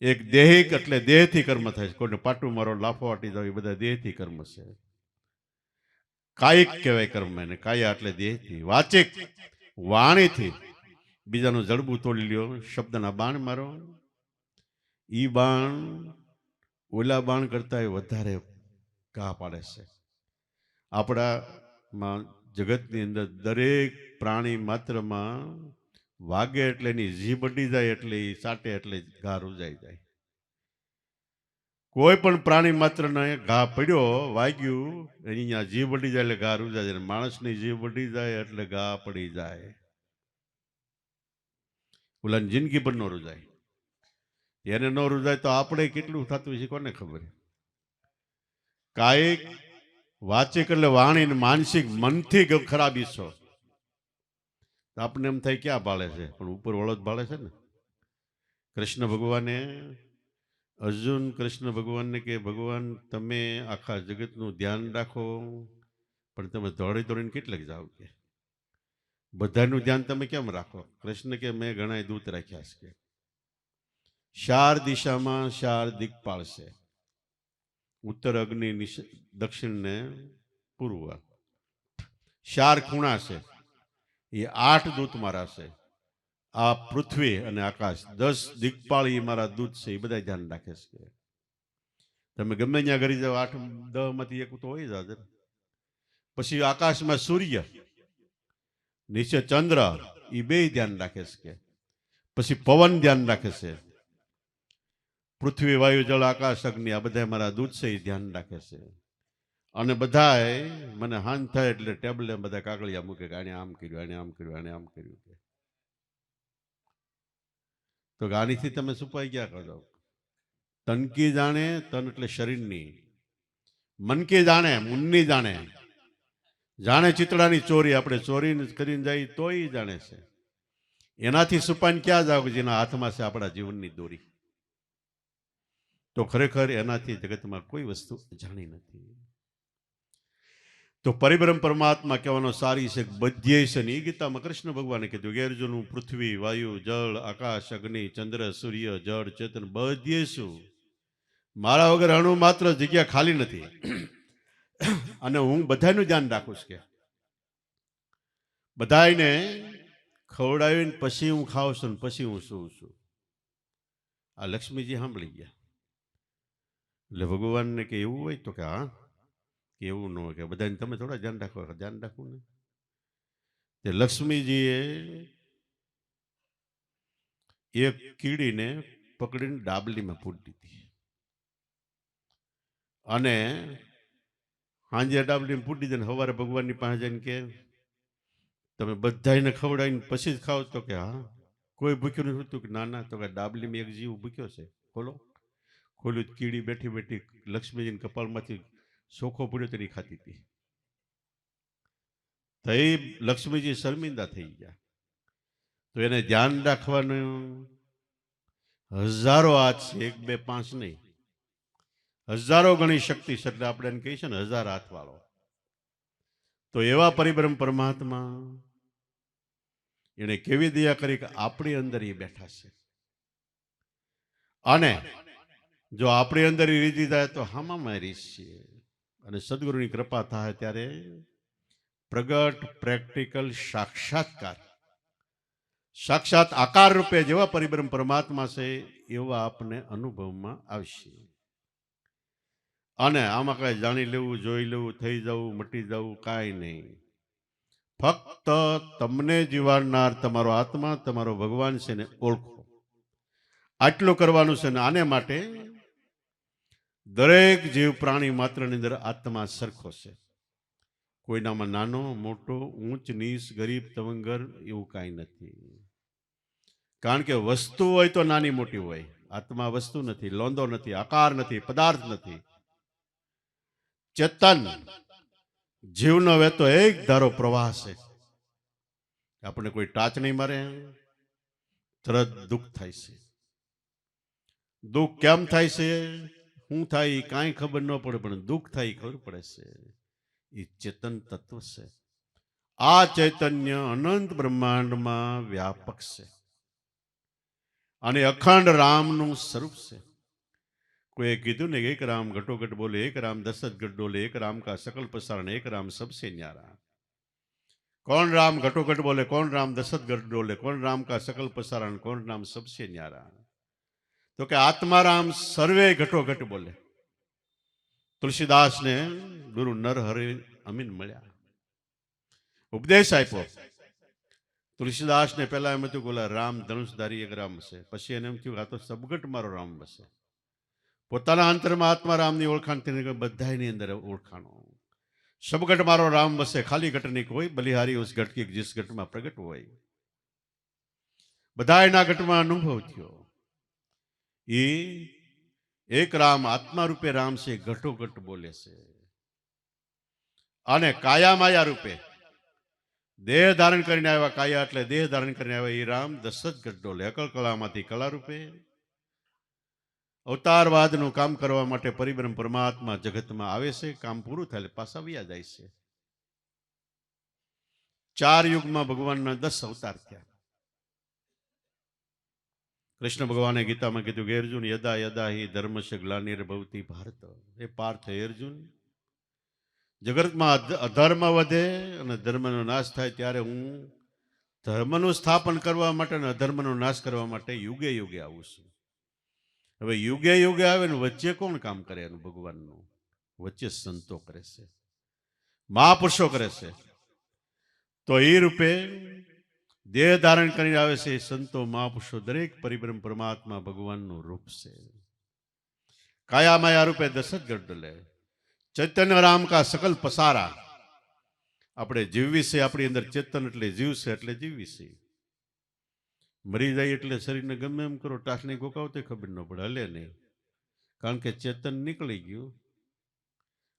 એક દેહિક એટલે દેહથી કર્મ થાય છે. કોઈને પાટું મારો, લાફો વાટી જાવ, એ બધા દેહથી કર્મ છે. કાયિક કહેવાય કર્મ એને, કાયા એટલે દેહથી. વાચિક વાણીથી બીજાનું જડબું તોડી લ્યો, શબ્દના બાણ મારો. ઈ બાણ ઓલા બાણ કરતા વધારે ઘા પાડે છે. આપણામાં જગતની અંદર દરેક પ્રાણી માત્રમાં વાગે એટલે એની જીભ અડી જાય એટલે એ સાટે એટલે ઘા રૂજાઈ જાય. કોઈ પણ પ્રાણી માત્રને ઘા પડ્યો, વાગ્યું, અહીંયા જીભ અડી જાય એટલે ઘા રૂજાઈ જાય. માણસની જીભ અડી જાય એટલે ઘા પડી જાય. ઓલાની જિંદગી પણ ન રૂજાય. એને ન રૂજાય તો આપણે કેટલું થતું છે કોને ખબર. કાયિક વાચિક એટલે વાણી, માનસિક મનથી ખરાબી છો. આપણને એમ થાય ક્યાં ભાળે છે, પણ ઉપર વળો જ ભાળે છે ને. કૃષ્ણ ભગવાને અર્જુન કૃષ્ણ ભગવાનને કે ભગવાન તમે આખા જગતનું ધ્યાન રાખો, પણ તમે દોડી દોડીને કેટલેક જાઓ કે બધાનું ધ્યાન તમે કેમ રાખો? કૃષ્ણ કે મેં ઘણા દૂત રાખ્યા છે. 4 દિશામાં 4 દિક્પાળ છે. ઉત્તર અગ્નિ, દક્ષિણ ને પૂર્વ. 4 ખૂણા છે. એ 8 દૂત મારા છે. આ પૃથ્વી અને આકાશ 10 દિક્પાળ એ મારા દૂત છે. એ બધા ધ્યાન રાખે છે. તમે ગમે ત્યાં કરી જાઓ, 8-10 માંથી એક તો હોય જ હાજર. પછી આકાશમાં સૂર્ય, નીચે ચંદ્ર, એ બે ધ્યાન રાખે છે. પછી પવન ધ્યાન રાખે છે. પૃથ્વી, વાયુ, જળ, આકાશ, અગ્નિ આ બધા મારા દૂત છે, એ ધ્યાન રાખે છે. અને બધાય મને હાન થાય એટલે ટેબલે બધા કાગળિયા મૂકે કે આને આમ કર્યું, આને આમ કર્યું, આને આમ કર્યું. તો આનીથી તમે છુપાઈ ગયા કરો. તન કી જાણે, તન એટલે શરીરની. મન કી જાણે, મુન્ની જાણે. જાણે ચિતડાની ચોરી, આપણે ચોરી કરીને જાય તોય જાણે છે. એનાથી છુપાઈને ક્યાં જાવ જેના હાથમાં છે આપણા જીવનની દોરી. તો ખરેખર એનાથી જગતમાં કોઈ વસ્તુ જાણી નથી. તો પરિબ્રહ્મ પરમાત્મા કહેવાનો સારી છે, બધ્ય છે ને. એ ગીતામાં કૃષ્ણ ભગવાને કીધું કે અર્જુન પૃથ્વી, વાયુ, જળ, આકાશ, અગ્નિ, ચંદ્ર, સૂર્ય, જળ, ચેતન બધ્ય છું. મારા વગર અણુ માત્ર જગ્યા ખાલી નથી. અને હું બધાનું ધ્યાન રાખું છું કે બધાને ખવડાવીને પછી હું ખાઉં છું ને પછી હું સૂવું છું. આ લક્ષ્મીજી સાંભળી ગયા. એટલે ભગવાનને કે એવું હોય તો કે હા, કે એવું ન હોય કે બધાને તમે થોડા ધ્યાન રાખો. ધ્યાન રાખવું ને. તે લક્ષ્મીજીએ એક કીડીને પકડીને ડાબલીમાં પૂરી દીધી. અને સાંજે ડાબલીમાં પૂરી દીધી. સવારે ભગવાનની પાસે જઈને કે તમે બધાને ખવડાવીને પછી જ ખાઓ તો કે હા. કોઈ ભૂખ્યું નથી હતું કે ના ના. તો કે ડાબલીમાં એક જીવ ભૂખ્યો છે, ખોલો. ખોલ્યું, કીડી બેઠી બેઠી લક્ષ્મીજીના કપાળમાંથી ચોખ્ખો પડ્યો તેની ખાતી હતી. તો એ લક્ષ્મીજી શર્મિંદા થઈ ગયા. તો એને ધ્યાન રાખવાનું હજારો હાથ છે, 1, 2, 5 નહીં. હજારો ગણી શક્તિ છે. એટલે આપણે એને કહીએ છીએ ને 1000 હાથ વાળો. તો એવા પરિબ્રહ્મ પરમાત્મા એને કેવી દયા કરી કે આપણી અંદર એ બેઠા છે. અને જો આપણી અંદર એ રીતિ થાય તો હામાં રીત છે. અને સદગુરુની કૃપા થાય ત્યારે પ્રગટ, પ્રેક્ટિકલ, સાક્ષાત્કાર, સાક્ષાત આકાર રૂપે જેવા પરિબ્રહ્મ પરમાત્મા છે એવા આપને અનુભવમાં આવશે. અને આમાં કઈ જાણી લેવું, જોઈ લેવું, થઈ જવું, મટી જવું કાંઈ નહીં. ફક્ત તમને જીવાડનાર તમારો આત્મા, તમારો ભગવાન છે ને ઓળખો, આટલું કરવાનું છે. ને આને માટે દરેક જીવ પ્રાણી માત્રની અંદર આત્મા સરખો છે. કોઈનામાં નાનો મોટો, ઊંચ નીચ, ગરીબ તવંગર એવું કાંઈ નથી. કારણ કે વસ્તુ હોય તો નાની મોટી હોય, આત્મા વસ્તુ નથી, લોંદો નથી, આકાર નથી, પદાર્થ નથી. ચેતન જીવનો વહેતો એક ધારો પ્રવાહ છે. આપણે કોઈ ટાચ નહીં મારે તરત દુઃખ થાય છે. દુઃખ કેમ થાય છે, શું થાય એ કાંઈ ખબર ન પડે, પણ દુઃખ થાય ખબર પડે છે. એ ચેતન તત્વ છે. આ ચૈતન્ય અનંત બ્રહ્માંડમાં વ્યાપક છે અને અખંડ રામનું સ્વરૂપ છે. કોઈએ કીધું ને એક રામ ઘટોઘટ બોલે, એક રામ દશરથ ગઢ ડોલે, એક રામ કા सकल प्रसारण, एक राम सबसे न्यारा. कौन राम घटोघट बोले, कौन राम दशरथ गढ़ डोले, कौन राम का सकल प्रसारण, कौन राम सबसे न्यारा. तो કે આત્મારામ સર્વે ઘટોઘટ બોલે. તુલસીદાસ ને ગુરુ નર હરે અમીન મળ્યા, ઉપદેશ આપ્યો. તુલસીદાસ ને પહેલા એમ હતું બોલા રામ ધનુષધારી એક રામ છે. પછી એને એમ થયું આ તો સબગટ મારો રામ હશે. પોતાના અંતરમાં આત્મારામની ઓળખાણ તેને બધાની અંદર ઓળખાણો. સબગટ મારો રામ વસે, ખાલી ઘટ નહીં કોઈ, બલિહારી ઉસ ઘટ કી जिस घट में प्रगट હોય. બધા એના ઘટમાં અનુભવ થયો. એ એક રામ આત્મા રૂપે રામ છે, ઘટોઘટ બોલે છે. અને કાયા માયા રૂપે દેહ ધારણ કરીને આવ્યા. કાયા એટલે દેહ ધારણ કરીને આવ્યા. એ રામ દશરથ ગઢ ડોલે, અકલ કલામાંથી કલા રૂપે અવતારવાદનું કામ કરવા માટે પરિબ્રહ્મ પરમાત્મા જગતમાં આવે છે. કામ પૂરું થાય પાછા વ્યા જાય છે. 4 યુગમાં ભગવાનના 10 અવતાર થયા. કૃષ્ણ ભગવાને ગીતામાં કીધું કે અર્જુન યદા યદા હિ ધર્મસ્ય ગ્લાનિર્ભવતિ ભારત. એ પાર્થ હે અર્જુન, જગતમાં અધર્મ વધે અને ધર્મનો નાશ થાય ત્યારે હું ધર્મનું સ્થાપન કરવા માટે અને અધર્મનો નાશ કરવા માટે યુગે યુગે આવું છું. હવે યુગે યુગે આવે ને વચ્ચે કોણ કામ કરે એનું? ભગવાનનું. વચ્ચે સંતો કરે છે, મહાપુરુષો કરે છે. તો એ રૂપે દેહ ધારણ કરીને આવે છે. સંતો મહાપુરુષો દરેક પરિબ્રહ્મ પરમાત્મા ભગવાનનું રૂપ છે. કાયા માયા રૂપે દશરથ ગઢ ડોલે, ચૈતન્ય રામ કા સકલ પસારા. આપણે જીવવી છે, આપણી અંદર ચેતન એટલે જીવ છે, એટલે જીવવી છે. મરી જાય એટલે શરીરને ગમે એમ કરો, ટાસણી ગોકાવતે ખબર ન પડે, હલે નહીં, કારણ કે ચેતન નીકળી ગયું.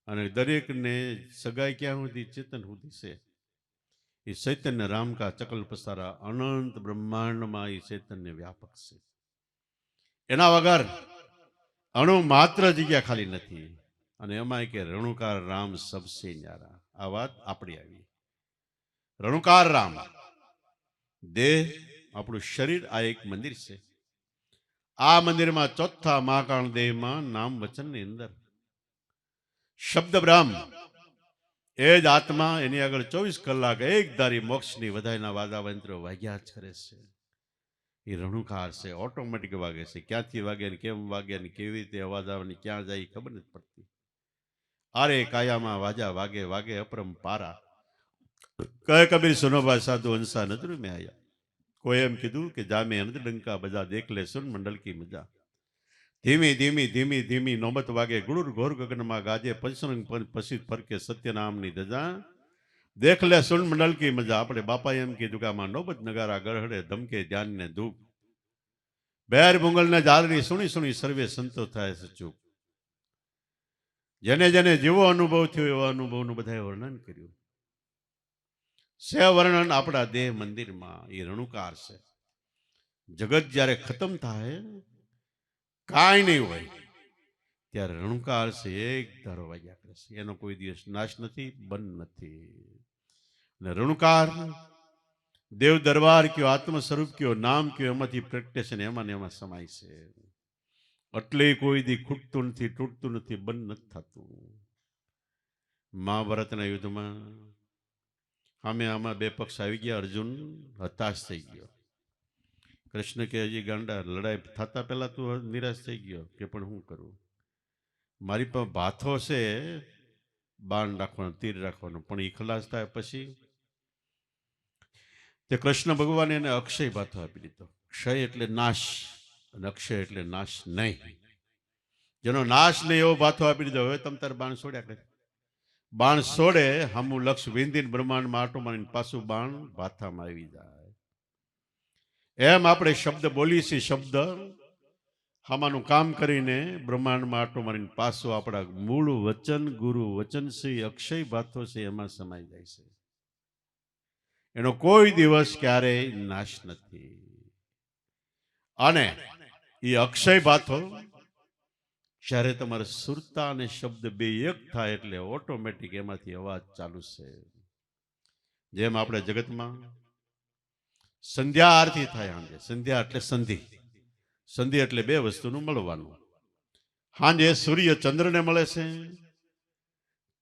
અને દરેકને સગાઈ ક્યાં સુધી? ચેતન સુધી છે. એ ચૈતન્ય રામ કા ચકલ પસારા, અનંત બ્રહ્માંડમાં એ ચૈતન્ય વ્યાપક છે. એના વગર અણુ માત્ર જગ્યા ખાલી નથી. અને એમાં કે રણુકાર રામ સબસે ન્યારા. આ વાત આપણી આવી. રણુકાર રામ, દેહ આપણું શરીર આ એક મંદિર છે. આ મંદિરમાં ચોથા મહાકાળ દેહમાં નામ વચનની અંદર શબ્દ બ્રહ્મ, એ જ આત્મા, એની આગળ 24 કલાક એક ધારી મોક્ષની વધાઈના વાદાવંત્રો વાગ્યા જ કરે છે. એ રણુકાર છે, ઓટોમેટિક વાગે છે. ક્યાંથી વાગે ને કેમ વાગે ને કેવી રીતે અવાજ આવે ને ક્યાં જાય ખબર નથી પડતી. આરે કાયામાં વાજા વાગે વાગે અપરંપારા. કહે કબીર સુનોભાઈ સાધુ હંસા નજર મેં આયા. કોઈ એમ કીધું કે જામે અનંત ડંકા બજા દેખ લે સુન મંડળ કી મજા. ધીમી ધીમી ધીમી ધીમી નોબત વાગે ગુરુર ઘોર ગગનમાં ગાજે પંચરંગ પછી ફરકે સત્ય નામની ધજા. દેખ લે સુન મંડળ કી મજા. આપણે બાપા એમ કીધું કે આમાં નોબત નગારા ગરહડે ધમકે ધ્યાન ને ધૂપ. બેર મુંગલને જાળની સુણી સુણી સર્વે સંતો થાય છે ચૂપ. જેને જેને જેવો અનુભવ થયો એવા અનુભવનું બધાએ વર્ણન કર્યું છે. વર્ણન આપણા દેહ મંદિરમાં એ રણુકાર છે. જગત જ્યારે ખતમ થાય, કાંઈ નહીં હોય, ત્યારે રણુકાર છે એક ધારો વાગ્યા કરે છે. એનો કોઈ દિવસ નાશ નથી, બંધ નથી. અને રણુકાર દેવ દરબાર કયો, આત્મ સ્વરૂપ કયો, નામ કયો, એમાંથી પ્રગટે છે ને એમાં સમાય છે. એટલે કોઈ દી ખૂટતું નથી, તૂટતું નથી, બંધ નથી થતું. મહાભારતના યુદ્ધમાં આમાં 2 પક્ષ આવી ગયા. અર્જુન હતાશ થઈ ગયો. કૃષ્ણ કે હજી ગાંડા, લડાઈ થતા પહેલા તું નિરાશ થઈ ગયો કે પણ શું કરું? મારી પાસે ભાથો છે, બાણ રાખવાનો, તીર રાખવાનો, પણ એ ખલાસ થાય પછી તે કૃષ્ણ ભગવાને એને અક્ષય ભાથો આપી દીધો. ક્ષય એટલે નાશ અને અક્ષય એટલે નાશ નહીં. જેનો નાશ નહીં એવો ભાથો આપી દીધો. હવે તમે તાર બાણ છોડ્યા કરે. બાણ છોડે, હમું લક્ષ વિંદીન બ્રહ્માંડમાં આટો મારીને પાછું બાણ ભાથામાં આવી જાય. એમ આપણે શબ્દ બોલીએ છીએ, શબ્દ આમાંનું કામ કરીને બ્રહ્માંડમાં આટો મારીને પાછો આપણા મૂળ વચન ગુરુ વચન છે, અક્ષય ભાથો છે, એમાં સમાઈ જાય છે. એનો કોઈ દિવસ ક્યારેય નાશ નથી. અને એ અક્ષય ભાથો જ્યારે તમારે સુરતા અને શબ્દ બે એક થાય એટલે ઓટોમેટિક એમાંથી અવાજ ચાલુ છે. જેમ આપણે જગતમાં સંધ્યા આરતી થાય, સાંજે સંધ્યા એટલે સંધિ, સંધિ એટલે બે વસ્તુનું મળવાનું. સાંજે સૂર્ય ચંદ્રને મળે છે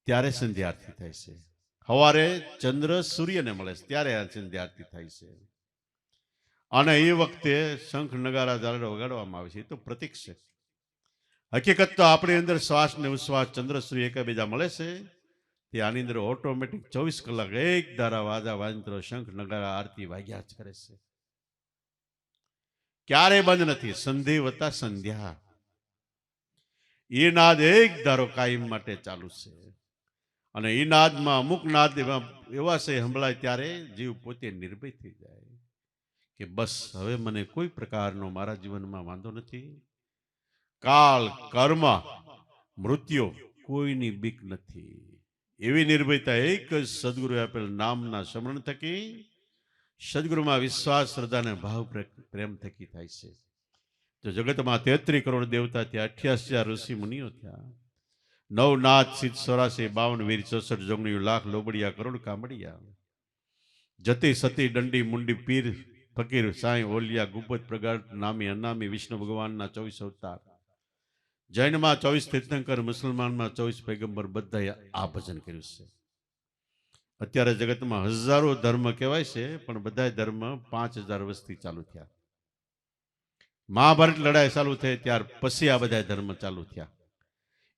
ત્યારે સંધ્યા આરતી થાય છે. સવારે ચંદ્ર સૂર્યને મળે છે ત્યારે આ સંધ્યા આરતી થાય છે. અને એ વખતે શંખ નગારા ઝાલડા વગાડવામાં આવે છે. એ તો પ્રતીક છે. હકીકત તો આપણી અંદર શ્વાસ ને ઉશ્વાસ ચંદ્ર સૂર્ય એકબીજા મળે છે. તે આની અંદર ઓટોમેટિક 24 કલાક એક ધારા વાજા વાંત્રો શંખ નગારા આરતી વાગ્યા જ કરે છે. ક્યારે બંધ નથી. સંધિ વત્તા સંધ્યા, એ નાદ એક ધારો કાયમ માટે ચાલુ છે. અને એ નાદમાં અમુક નાદ એવા છે સંભળાય ત્યારે જીવ પોતે નિર્ભય થઈ જાય કે બસ હવે મને કોઈ પ્રકારનો મારા જીવનમાં વાંધો નથી. કાળ કર્મ મૃત્યુ કોઈની બીક નથી. એવી નિર્ભયતા એક જ સદગુરુ આપેલ નામના સ્મરણ થકી, સદગુરુમાં વિશ્વાસ શ્રદ્ધા અને ભાવ પ્રેમ થકી થાય છે. તો જગતમાં 33 કરોડ દેવતા થયા, 88,000 ઋષિ મુનિઓ થયા, 9 નાથ સિદ્ધ 84 52 વીર 64 જોગણીઓ લાખ લોબડિયા કરોડ કામડિયા, જતી સતી દંડી મુંડી પીર ફકીર સાંઈ ઓલિયા ગુબ્બત પ્રગટ નામી અનામી વિષ્ણુ ભગવાનના 24 અવતાર, જૈનમાં 24 તીર્થંકર, મુસલમાનમાં 24 પૈગંબર, બધાએ આ ભજન કર્યું છે. અત્યારે જગતમાં હજારો ધર્મ કહેવાય છે, પણ બધા ધર્મ 5000 વર્ષથી ચાલુ થયા. મહાભારત લડાઈ ચાલુ થઈ ત્યાર પછી આ બધા ધર્મ ચાલુ થયા.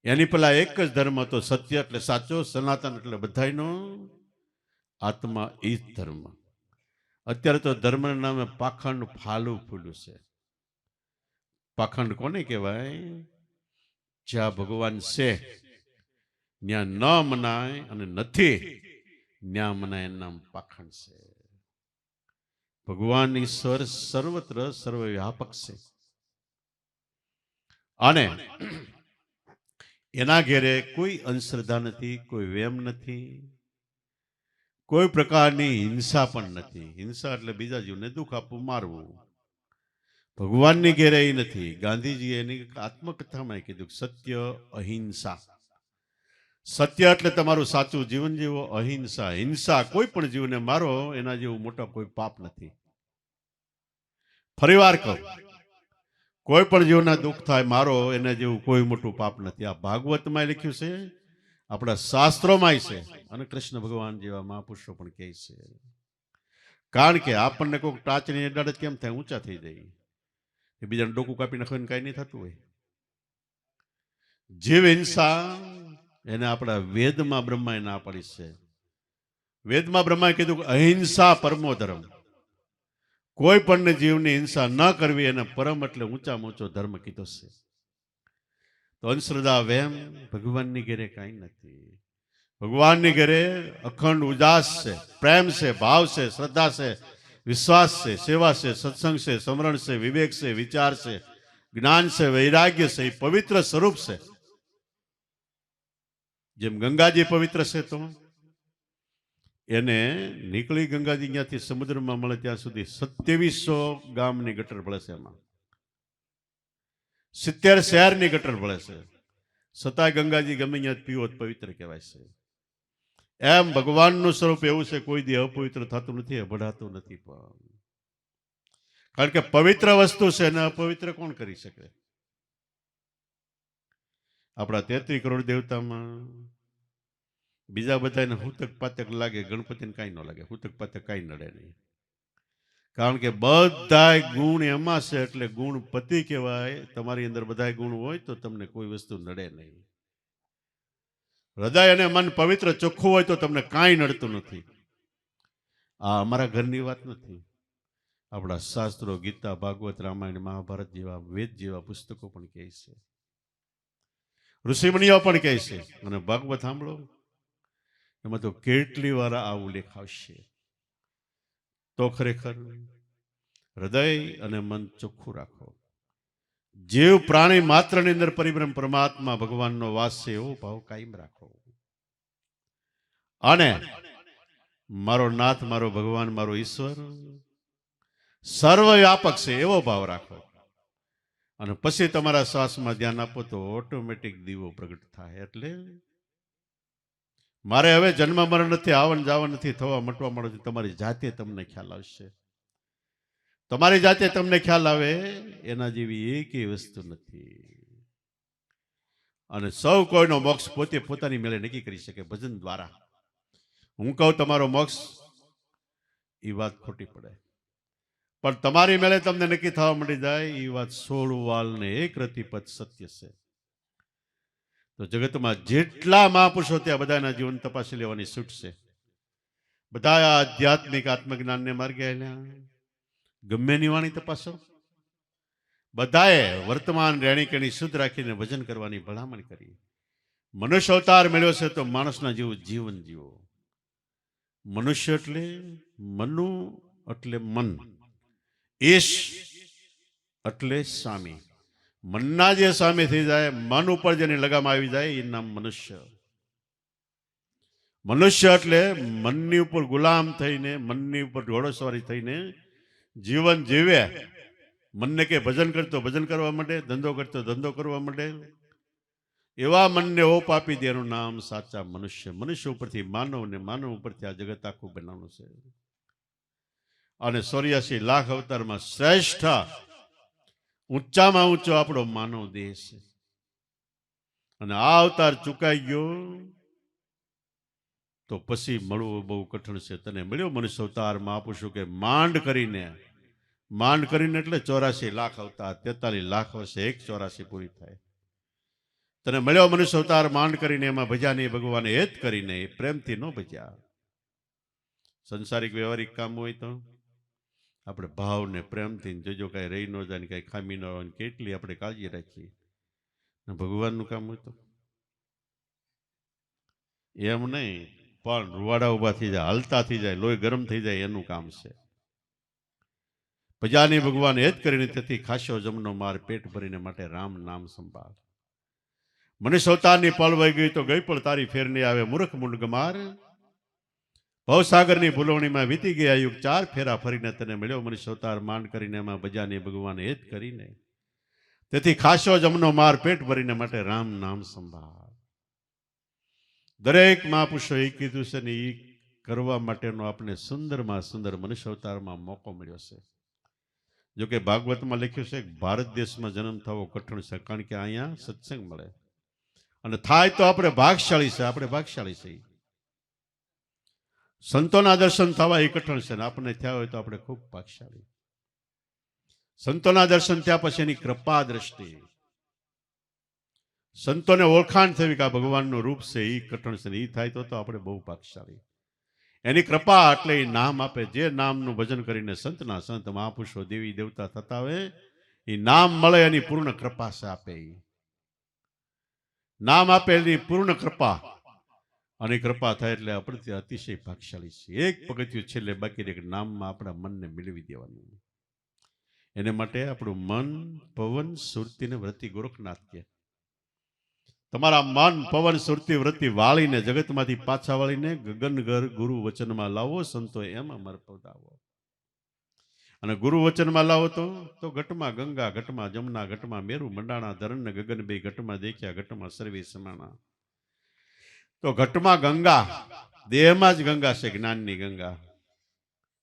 એની પેલા એક જ ધર્મ હતો, સત્ય એટલે સાચો, સનાતન એટલે બધાયનો આત્મા, એ જ ધર્મ. અત્યારે તો ધર્મના નામે પાખંડ ફાલું ફૂલ્યું છે. પાખંડ કોને કહેવાય? જ્યાં ભગવાન છે ત્યાં ન મનાય, અને નથી ત્યાં મનાય, નામ પાખંડ છે. ભગવાન ઈશ્વર સર્વત્ર સર્વવ્યાપક છે. અને એના ઘેરે કોઈ અંધશ્રદ્ધા નથી, કોઈ વેમ નથી, કોઈ પ્રકારની હિંસા પણ નથી. હિંસા એટલે બીજા જીવને દુઃખ આપવું, મારવું. ભગવાનની ઘેરે એ નથી. ગાંધીજીએ એની આત્મકથામાં કીધું સત્ય અહિંસા. સત્ય એટલે તમારું સાચું જીવન જીવો, અહિંસા હિંસા કોઈ પણ જીવને મારો એના જેવું મોટા કોઈ પાપ નથી. ફરીવાર કહું, કોઈ પણ જીવના દુઃખ થાય મારો એના જેવું કોઈ મોટું પાપ નથી. આ ભાગવતમાં લખ્યું છે, આપણા શાસ્ત્રોમાં છે, અને કૃષ્ણ ભગવાન જેવા મહાપુરુષો પણ કહે છે. કારણ કે આપણને કોઈક ટાચની અડાડત કેમ થાય? ઊંચા થઈ જાય. બીજાને ડોકું કાપી નાખવાનું કઈ નહીં થતું હોય. જીવ હિંસા એને આપણા વેદમાં બ્રહ્માએ ના પાડી છે. વેદમાં બ્રહ્માએ કીધું કે અહિંસા પરમો ધર્મ. કોઈ પણ જીવની હિંસા ન કરવી એને પરમ એટલે ઊંચામાં ઊંચો ધર્મ કીધો છે. તો અંધશ્રદ્ધા વેમ ભગવાનની ઘરે કાંઈ નથી. ભગવાનની ઘરે અખંડ ઉદાસ છે, પ્રેમ છે, ભાવ છે, શ્રદ્ધા છે, વિશ્વાસ છે, સેવા છે, સત્સંગ છે, સમરણ છે, વિવેક છે, વિચાર છે, જ્ઞાન છે, વૈરાગ્ય છે. એ પવિત્ર સ્વરૂપ છે. જેમ ગંગાજી પવિત્ર છે, તો એને નીકળી ગંગાજી ત્યાંથી સમુદ્રમાં મળે ત્યાં સુધી 2700 ગામની ગટર ભળે છે. એમાં 70 શહેરની ગટર ભળે છે. છતાંય ગંગાજી ગમે ત્યાં પીવો પવિત્ર કહેવાય છે. એમ ભગવાનનું સ્વરૂપ એવું છે, કોઈ દી અપવિત્ર થતું નથી, અભડાતું નથી. પણ કારણ કે પવિત્ર વસ્તુ છે ને અપવિત્ર કોણ કરી શકે? આપણા 33 કરોડ દેવતામાં બીજા બધાને હુતક પાતક લાગે, ગણપતિને કાંઈ ન લાગે. હુતક પાતક કાંઈ નડે નહીં. કારણ કે બધા ગુણ એમાં છે, એટલે ગુણ પતિ કહેવાય. તમારી અંદર બધા ગુણ હોય તો તમને કોઈ વસ્તુ નડે નહીં. હૃદય અને મન પવિત્ર ચોખ્ખું હોય તો તમને કાંઈ નડતું નથી. આ અમારા ઘરની વાત નથી. આપણા શાસ્ત્રો ગીતા, ભાગવત, રામાયણ, મહાભારત જેવા વેદ જેવા પુસ્તકો પણ કહે છે, ઋષિમુનિઓ પણ કહે છે. અને ભાગવત સાંભળો, એમાં તો કેટલી વાર આ ઉલ્લેખ આવશે. તો ખરેખર હૃદય અને મન ચોખ્ખું રાખો. જીવ પ્રાણી માત્રની અંદર પરિબ્રહ્મ પરમાત્મા ભગવાનનો વાસ છે એવો ભાવ કાયમ રાખો. અને મારો નાથ, મારો ભગવાન, મારો ઈશ્વર સર્વવ્યાપક છે એવો ભાવ રાખો. અને પછી તમારા શ્વાસમાં ધ્યાન આપો તો ઓટોમેટિક દીવો પ્રગટ થાય. એટલે મારે હવે જન્મ મરણ નથી, આવન જાવન નથી, થવા મટવા મળે. તમારી જાતે તમને ખ્યાલ આવશે. તમારી જાતે તમને ખ્યાલ આવે એના જેવી એકેય વસ્તુ નથી. અને સૌ કોઈનો મોક્ષ પોતે પોતાની મેળે નક્કી કરી શકે ભજન દ્વારા. હું કહું તમારો મોક્ષ, એ વાત ખોટી પડે. પણ તમારી મેળે તમને નક્કી થવા મળી જાય એ વાત 16 વાલ ને 1 રતિપદ સત્ય છે. તો જગતમાં જેટલા મહાપુરુષો ત્યાં બધાના જીવન તપાસી લેવાની છૂટ છે. બધા આધ્યાત્મિક આત્મજ્ઞાનને માર્ગે આવ્યા. ગમે ની વાણી તપાસો. બધાએ વર્તમાન રહેણીકરણી શુદ્ધ રાખીને ભજન કરવાની ભલામણ કરી. મનુષ્ય અવતાર મેળવ્યો છે તો માણસના જેવું જીવન જીવો. મનુષ્ય એટલે મનુ એટલે મન, ઈશ એટલે સ્વામી. મનના જે સ્વામી થઈ જાય, મન ઉપર જેની લગામ આવી જાય એ નામ મનુષ્ય. મનુષ્ય એટલે મનની ઉપર ગુલામ થઈને, મનની ઉપર ઘોડોસવારી થઈને જીવન જીવે. મનને કે ભજન કરતો ભજન કરવા માટે, ધંધો કરતો ધંધો કરવા માટે, એવા મનને ઓપ આપી દે એનું નામ સાચા મનુષ્ય. મનુષ્ય ઉપરથી માનવ ને માનવ ઉપરથી આ જગત આખું બનાવવાનું છે. અને 84 લાખ અવતારમાં શ્રેષ્ઠ ઊંચામાં ઊંચો આપણો માનવ દેહ છે. અને આ અવતાર ચુકાઈ ગયો તો પછી મળવું બહુ કઠણ છે. તને મળ્યો મનુષ્ય અવતાર, મહાપુરુષો કે માંડ કરીને એટલે 84 લાખ અવતાર, 43 લાખ વર્ષે 1/84 પૂરી થાય. તને મળ્યો મનુષ્ય અવતાર માંડ કરીને, એમાં ભજ્યા નહીં ભગવાને હેત કરીને, એ પ્રેમથી ન ભજ્યા. સંસારિક વ્યવહારિક કામ હોય તો આપણે ભાવને પ્રેમથી જોજો, કાંઈ રહી ન જાય, કાંઈ ખામી ન હોય, કેટલી આપણે કાળજી રાખીએ. ભગવાનનું કામ હોય તો એમ નહીં, પણ રૂવાડા ઉભા થઈ જાય, હલતા થઈ જાય, લોહી ગરમ થઈ જાય, એનું કામ છે. પ્રજાની ભગવાન હેત કરીને, તેથી ખાશો જમનો માર, પેટ ભરીને માટે રામ નામ સંભાળ. મનુષ્ય અવતારની પળ વહી ગઈ તો ગઈ પણ તારી ફેર નહીં આવે, મૂર્ખ મુંડ ગમાર. ભવસાગરની ભૂલોણીમાં વીતી ગયા યુગ, 4 ફેરા ફરીને તને મળ્યો મનુષ્ય અવતાર માંડ કરીને, એમાં બજાની ભગવાન હેત કરીને, તેથી ખાશો જમનો માર, પેટ ભરીને માટે રામ નામ સંભાળ. દરેક મહાપુરુષો એ કીધું છે ને, એ કરવા માટેનો આપણે સુંદરમાં સુંદર મનુષ્ય અવતારમાં મોકો મળ્યો છે. જોકે ભાગવતમાં લખ્યું છે કે ભારત દેશમાં જન્મ થવો કઠણ છે, કારણ કે અહીંયા સત્સંગ મળે. અને થાય તો આપણે ભાગશાળી છે, આપણે ભાગશાળી છીએ. સંતોના દર્શન થવા એ કઠણ છે, ને આપણને થયા હોય તો આપણે ખૂબ ભાગશાળી. સંતોના દર્શન થયા પછી એની કૃપા દ્રષ્ટિ, સંતોને ઓળખાણ થવી કે આ ભગવાનનું રૂપ છે, એ કઠણ છે, ને એ થાય તો આપણે બહુ ભાગશાળી. એની કૃપા એટલે એ નામ આપે. જે નામનું ભજન કરીને સંતના સંત મહાપુરુષો દેવી દેવતા થતા હોય, એ નામ મળે એની પૂર્ણ કૃપા છે. આપે એ નામ આપે એની પૂર્ણ કૃપા, અને કૃપા થાય એટલે આપણે અતિશય ભાગશાળી છે. એક પગથિયું છેલ્લે બાકી રહે, નામમાં આપણા મનને મેળવી દેવાનું. એને માટે આપણું મન, પવન, સુરતી ને વૃત્તિ ગોરખનાથ કે તમારા મન, પવન, સુરતી, વૃત્તિ વાળીને જગતમાંથી પાછા વાળીને ગગન ઘર ગુરુ વચનમાં લાવો, સંતો એમાં મરપદાવો. અને ગુરુ વચનમાં લાવો તો ઘટમાં ગંગા, ઘટમાં જમના, ઘટમાં મેરુ મંડાણા, ધરણ ને ગગન બે ઘટમાં દેખ્યા, ઘટમાં સર્વે સમાણા. તો ઘટમાં ગંગા, દેહમાં જ ગંગા છે, જ્ઞાનની ગંગા.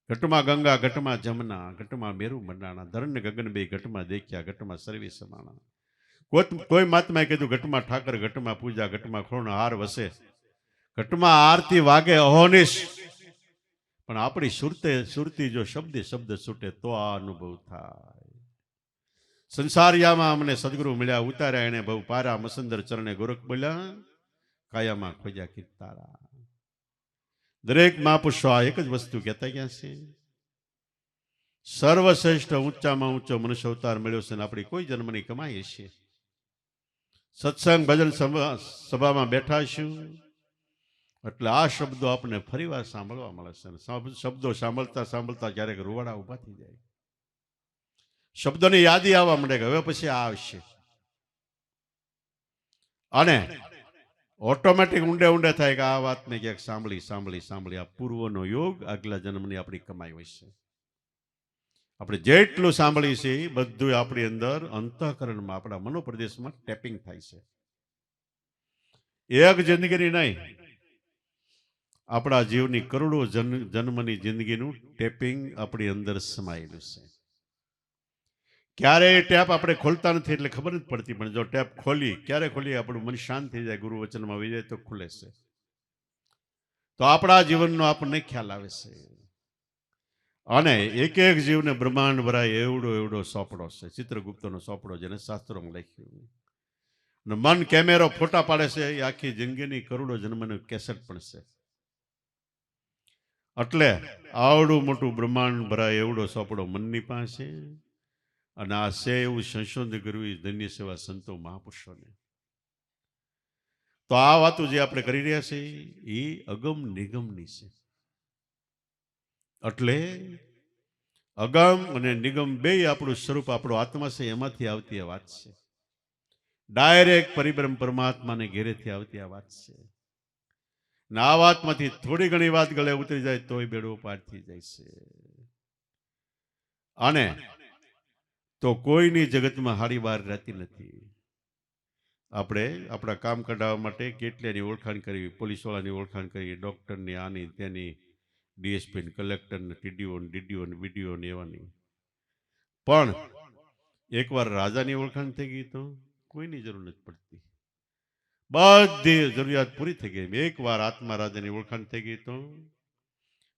ઘટમાં ગંગા, ઘટમાં જમના, ઘટમાં મેરુ મંડાણા, ધરણ ને ગગન બે ઘટમાં દેખ્યા, ઘટમાં સર્વે સમાણા. કોઈ મહાત્માએ કીધું ઘટમાં ઠાકર, ઘટમાં પૂજા, ઘટમાં ખોણ હાર વસે, ઘટમાં આરતી વાગે અહોનિશ. પણ આપણી સુરતી જો શબ્દે શબ્દ છૂટે તો આ અનુભવ થાય. સંસારિયામાં અમને સદગુરુ મળ્યા, ઉતાર્યા એને બહુ પારા, મસંદર ચરણે ગોરખ બોલ્યા, કાયામાં ખોજ્યા કીર્તારા. દરેક મહાપુરુષો આ એક જ વસ્તુ કહેતા ક્યાં છે, સર્વશ્રેષ્ઠ ઊંચામાં ઊંચો મનુષ્ય અવતાર મળ્યો છે, ને આપણી કોઈ જન્મની કમાઈ છે. સત્સંગ ભજન સભામાં બેઠા છું એટલે આ શબ્દો આપણને ફરીવાર સાંભળવા મળે છે. શબ્દો સાંભળતા સાંભળતા ક્યારેક રૂવાડા ઉભા થઈ જાય. શબ્દોની યાદી આવવા માંડે કે હવે પછી આ આવશે, અને ઓટોમેટિક ઊંડે ઊંડે થાય કે આ વાત મેં ક્યાંક સાંભળી સાંભળી સાંભળી. આ પૂર્વનો યોગ આગલા જન્મની આપણી કમાઈ હોય છે. આપણે જેટલું સાંભળીએ છીએ એ બધું આપણી અંદર અંતઃકરણમાં આપણા મનોપ્રદેશમાં ટેપિંગ થાય છે. એક જિંદગીની નહીં, આપણા જીવની કરોડો જન્મની જિંદગીનું ટેપિંગ આપણી અંદર સમાયેલું છે. ક્યારે ટેપ આપણે ખોલતા નથી એટલે ખબર નથી પડતી, પણ જો ટેપ ખોલી, ક્યારે ખોલી આપણું મન શાંત થઈ જાય, ગુરુ વચનમાં આવી જાય તો ખુલે છે. તો આપણા જીવનનો આપણને ખ્યાલ આવે છે. અને એક એક જીવને બ્રહ્માંડ ભરાય એવડો એવડો સોપડો છે, ચિત્રગુપ્તનો સોપડો, જેને શાસ્ત્રોમાં લખ્યું. અને મન કેમેરો ફોટા પાડે છે, એ આખી જિંદગીની કરોડો જન્મનું કેસેટ પણ છે. એટલે આવડું મોટું બ્રહ્માંડ ભરાય એવડો સોપડો મનની પાસે, અને આ છે એવું સંશોધન કરવું ધન્ય સેવા સંતો મહાપુરુષોને. તો આ વાતો જે આપણે કરી રહ્યા છીએ એ અગમ નિગમની છે. એટલે અગમ અને નિગમ બે આપણું સ્વરૂપ, આપણો આત્મા છે, એમાંથી આવતી આ વાત છે. ડાયરેક્ટ પરિબ્રહ્મ પરમાત્માને ઘેરેથી આવતી આ વાત છે. ને આ વાતમાંથી થોડી ઘણી વાત ગળે ઉતરી જાય તોય બેડો પાર થઈ જાય છે. અને તો કોઈની જગતમાં હારી વાર રહેતી નથી. આપણે આપણા કામ કઢાવવા માટે કેટલાની ઓળખાણ કરવી, પોલીસવાળાની ઓળખાણ કરવી, ડૉક્ટરની, આની તેની, DSP, collector, TDO, DDO, BDO એવાની. પણ એકવાર રાજાની ઓળખાણ થઈ ગઈ તો કોઈની જરૂર નથી પડતી. બધી જરૂરિયાત પૂરી થઈ ગઈ. એકવાર આત્મા રાજાની ઓળખાણ થઈ ગઈ તો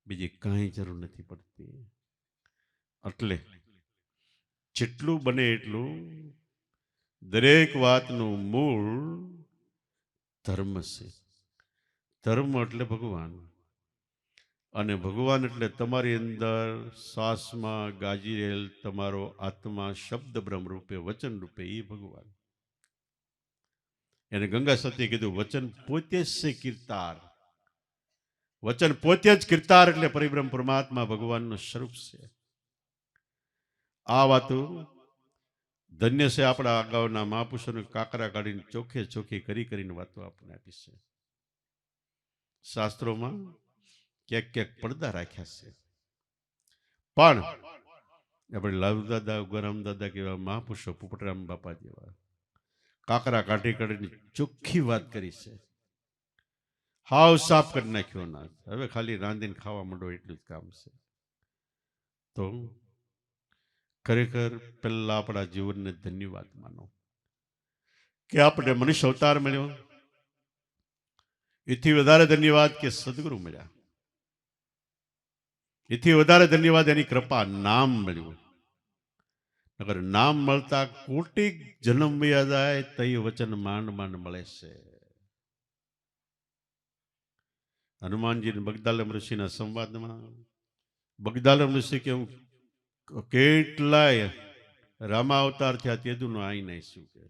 બીજી કાંઈ જરૂર નથી પડતી. એટલે જેટલું બને એટલું દરેક વાતનું મૂળ ધર્મ છે. ધર્મ એટલે ભગવાન, અને ભગવાન એટલે તમારી અંદર શ્વાસમાં ગાજી રહેલ તમારો આત્મા, શબ્દ બ્રહ્મ રૂપે, વચન રૂપે, એ ભગવાન. એને ગંગા સતીએ કીધું વચન પોતે જ છે કીર્તાર. વચન પોતે જ કીર્તાર એટલે પરિબ્રહ્મ પરમાત્મા ભગવાનનું સ્વરૂપ છે. આ વાતો ધન્ય છે આપણા અગાઉના મહાપુરુષોને કાકરા કાઢીને ચોખે ચોખી કરીને વાતો આપણને આપી છે. શાસ્ત્રોમાં ક્યાંક ક્યાંક પડદા રાખ્યા છે, પણ આપણે લાલુ દાદા, ઉગારામ દાદા કેવા મહાપુરુષો, પોપટરામ બાપા જેવા કાકરા કાઢીને ચોખ્ખી વાત કરી છે. હાવ સાફ કરી નાખ્યો ના, હવે ખાલી રાંધીને ખાવા માંડો એટલું જ કામ છે. તો ખરેખર પહેલા આપણા જીવનને ધન્યવાદ માનો કે આપણે મનુષ્ય અવતાર મળ્યો. એથી વધારે ધન્યવાદ કે સદગુરુ મળ્યા. એથી વધારે ધન્યવાદ એની કૃપા, નામ મળ્યું. અગર નામ મળતા કોટી જન્મ વયા જાય તો એ વચન માંડ માંડ મળે છે. હનુમાનજી બગદાલમ ઋષિના સંવાદમાં બગદાલમ ઋષિ કે હું કેટલાય રામા અવતાર થયા તેદુનો આઈ નહીં શું કે.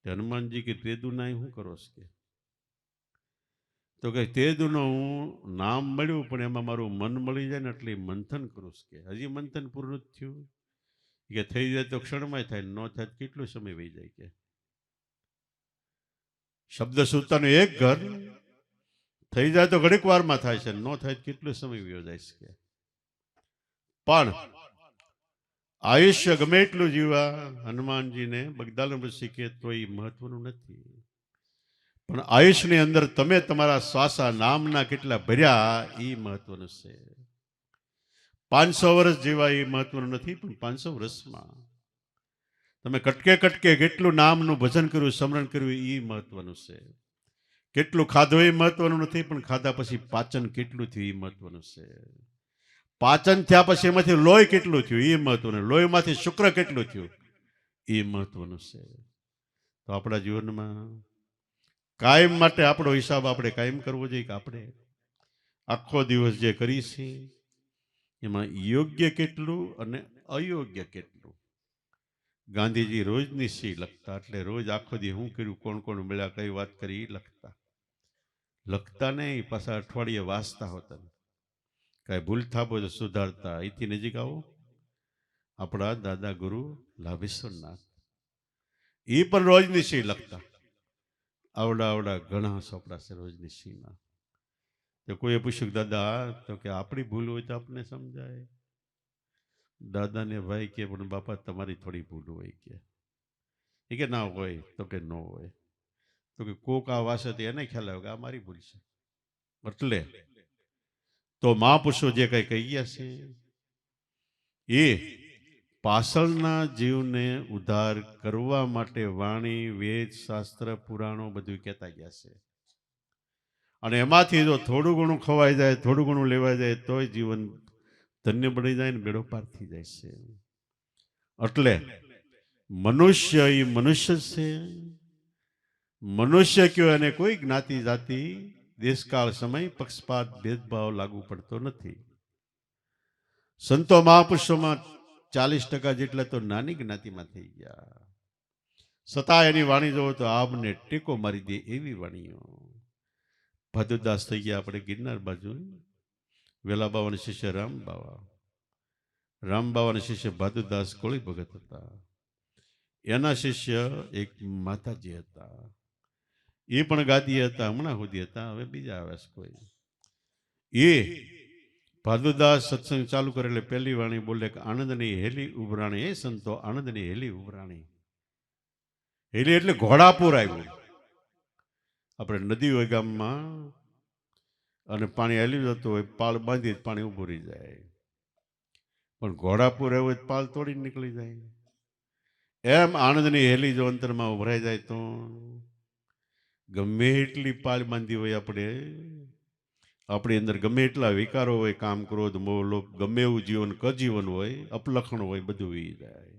હનુમાનજી કે તેદુ ના શું કરો કે? તો કે તેદુનો હું નામ મળ્યું પણ એમાં મારું મન મળી જાય ને એટલે મંથન કરું કે. હજી મંથન પૂરું નથી થયું કે થઈ જાય તો ક્ષણમાં થાય, ન થાય કેટલો સમય વહી જાય કે. શબ્દ સૂતાનું એક ઘર થઈ જાય તો ઘડીક વારમાં થાય છે, ન થાય કેટલો સમય વયો જાય છે. પણ આયુષ્ય ગમે એટલું જીવા હનુમાનજીને બગદાલમ ઋષિ કે તો એ મહત્વનું નથી, પણ આયુષ્યની અંદર તમે તમારા શ્વાસા નામના કેટલા ભર્યા એ મહત્વનું છે. 500 વર્ષ જીવા એ મહત્વનું નથી, પણ 500 વર્ષમાં તમે કટકે કટકે કેટલું નામનું ભજન કર્યું, સ્મરણ કર્યું એ મહત્વનું છે. કેટલું ખાધું એ મહત્વનું નથી, પણ ખાધા પછી પાચન કેટલું થયું એ મહત્વનું છે. પાચન થયા પછી એમાંથી લોહી કેટલું થયું એ મહત્વનું, લોહીમાંથી શુક્ર કેટલું થયું એ મહત્વનું છે. તો આપણા જીવનમાં કાયમ માટે આપણો હિસાબ આપણે કાયમ કરવો જોઈએ કે આપણે આખો દિવસ જે કરીશી એમાં યોગ્ય કેટલું અને અયોગ્ય કેટલું. ગાંધીજી રોજની સી લખતા, એટલે રોજ આખો દી શું કર્યું, કોણ કોણ મળ્યા, કઈ વાત કરી એ લખતા નહીં, પાછા અઠવાડિયે વાંચતા હોતા. કાંઈ ભૂલ થાપો તો સુધારતા. અહીંથી નજીક આવો, આપણા દાદા ગુરુ લાભેશ્વરનાથ, એ પણ રોજની સિંહ લખતા. આવડા આવડા ઘણા ચોપડા છે રોજની સિંહના. તો કોઈએ પૂછ્યું દાદા, તો કે આપણી ભૂલ હોય તો આપને સમજાય. દાદાને ભાઈ કે પણ બાપા તમારી થોડી ભૂલ હોય કે ના હોય. તો કે ન હોય. તો કે કોક આ વાસે એને ખ્યાલ આવ્યો કે આ મારી ભૂલ છે. એટલે તો મહાપુરુષો જે કઈ કહી ગયા છે એ પાછળના જીવને ઉદ્ધાર કરવા માટે વાણી, વેદ, શાસ્ત્ર, પુરાણો બધું કહેતા ગયા છે. અને એમાંથી જો થોડું ઘણું ખવાઈ જાય, થોડું ઘણું લેવાઈ જાય, તોય જીવન ધન્ય બની જાય ને બેડો પાર થઈ જાય છે. એટલે મનુષ્ય એ મનુષ્ય છે. મનુષ્ય કયો એને કોઈ જ્ઞાતિ, જાતિ, દેશકાળ, સમય, પક્ષપાત, ભેદભાવ લાગુ પડતો નથી. સંતો મહાપુરુષોમાં 40% જેટલા તો નાની જ્ઞાતિમાં થઈ ગયા. છતાં એની વાણી જોવો તો આમને ટેકો મારી દે એવી વાણીઓ. ભાદુદાસ થઈ ગયા આપણે ગિરનાર બાજુ. વેલા બાવાના શિષ્ય રામ બાવાના શિષ્ય ભાદુદાસ કોળી ભગત હતા. એના શિષ્ય એક માતાજી હતા. એ પણ ગાદી હતા, હમણાં સુધી હતા. હવે બીજા આવે છે કોઈ. એ ભાદુદાસ સત્સંગ ચાલુ કરે એટલે પહેલી વાણી બોલે કે આનંદની હેલી ઉભરાણી. એ સંતો આનંદની હેલી ઉભરાણી. હેલી એટલે ઘોડાપુર આવ્યું. આપણે નદી હોય ગામમાં અને પાણી હાલી જતું હોય, પાળ બાંધી પાણી ઊભું રહી જાય. પણ ઘોડાપુર આવ્યું હોય પાળ તોડીને નીકળી જાય. એમ આનંદની હેલી જો અંતરમાં ઉભરાઈ જાય તો ગમે એટલી પાળ બાંધી હોય આપણી અંદર ગમે એટલા વિકારો હોય, કામ, ક્રોધ, મોહ, લોભ, ગમે એવું જીવન કજીવન હોય, અપલખણ હોય, બધું વી જાય.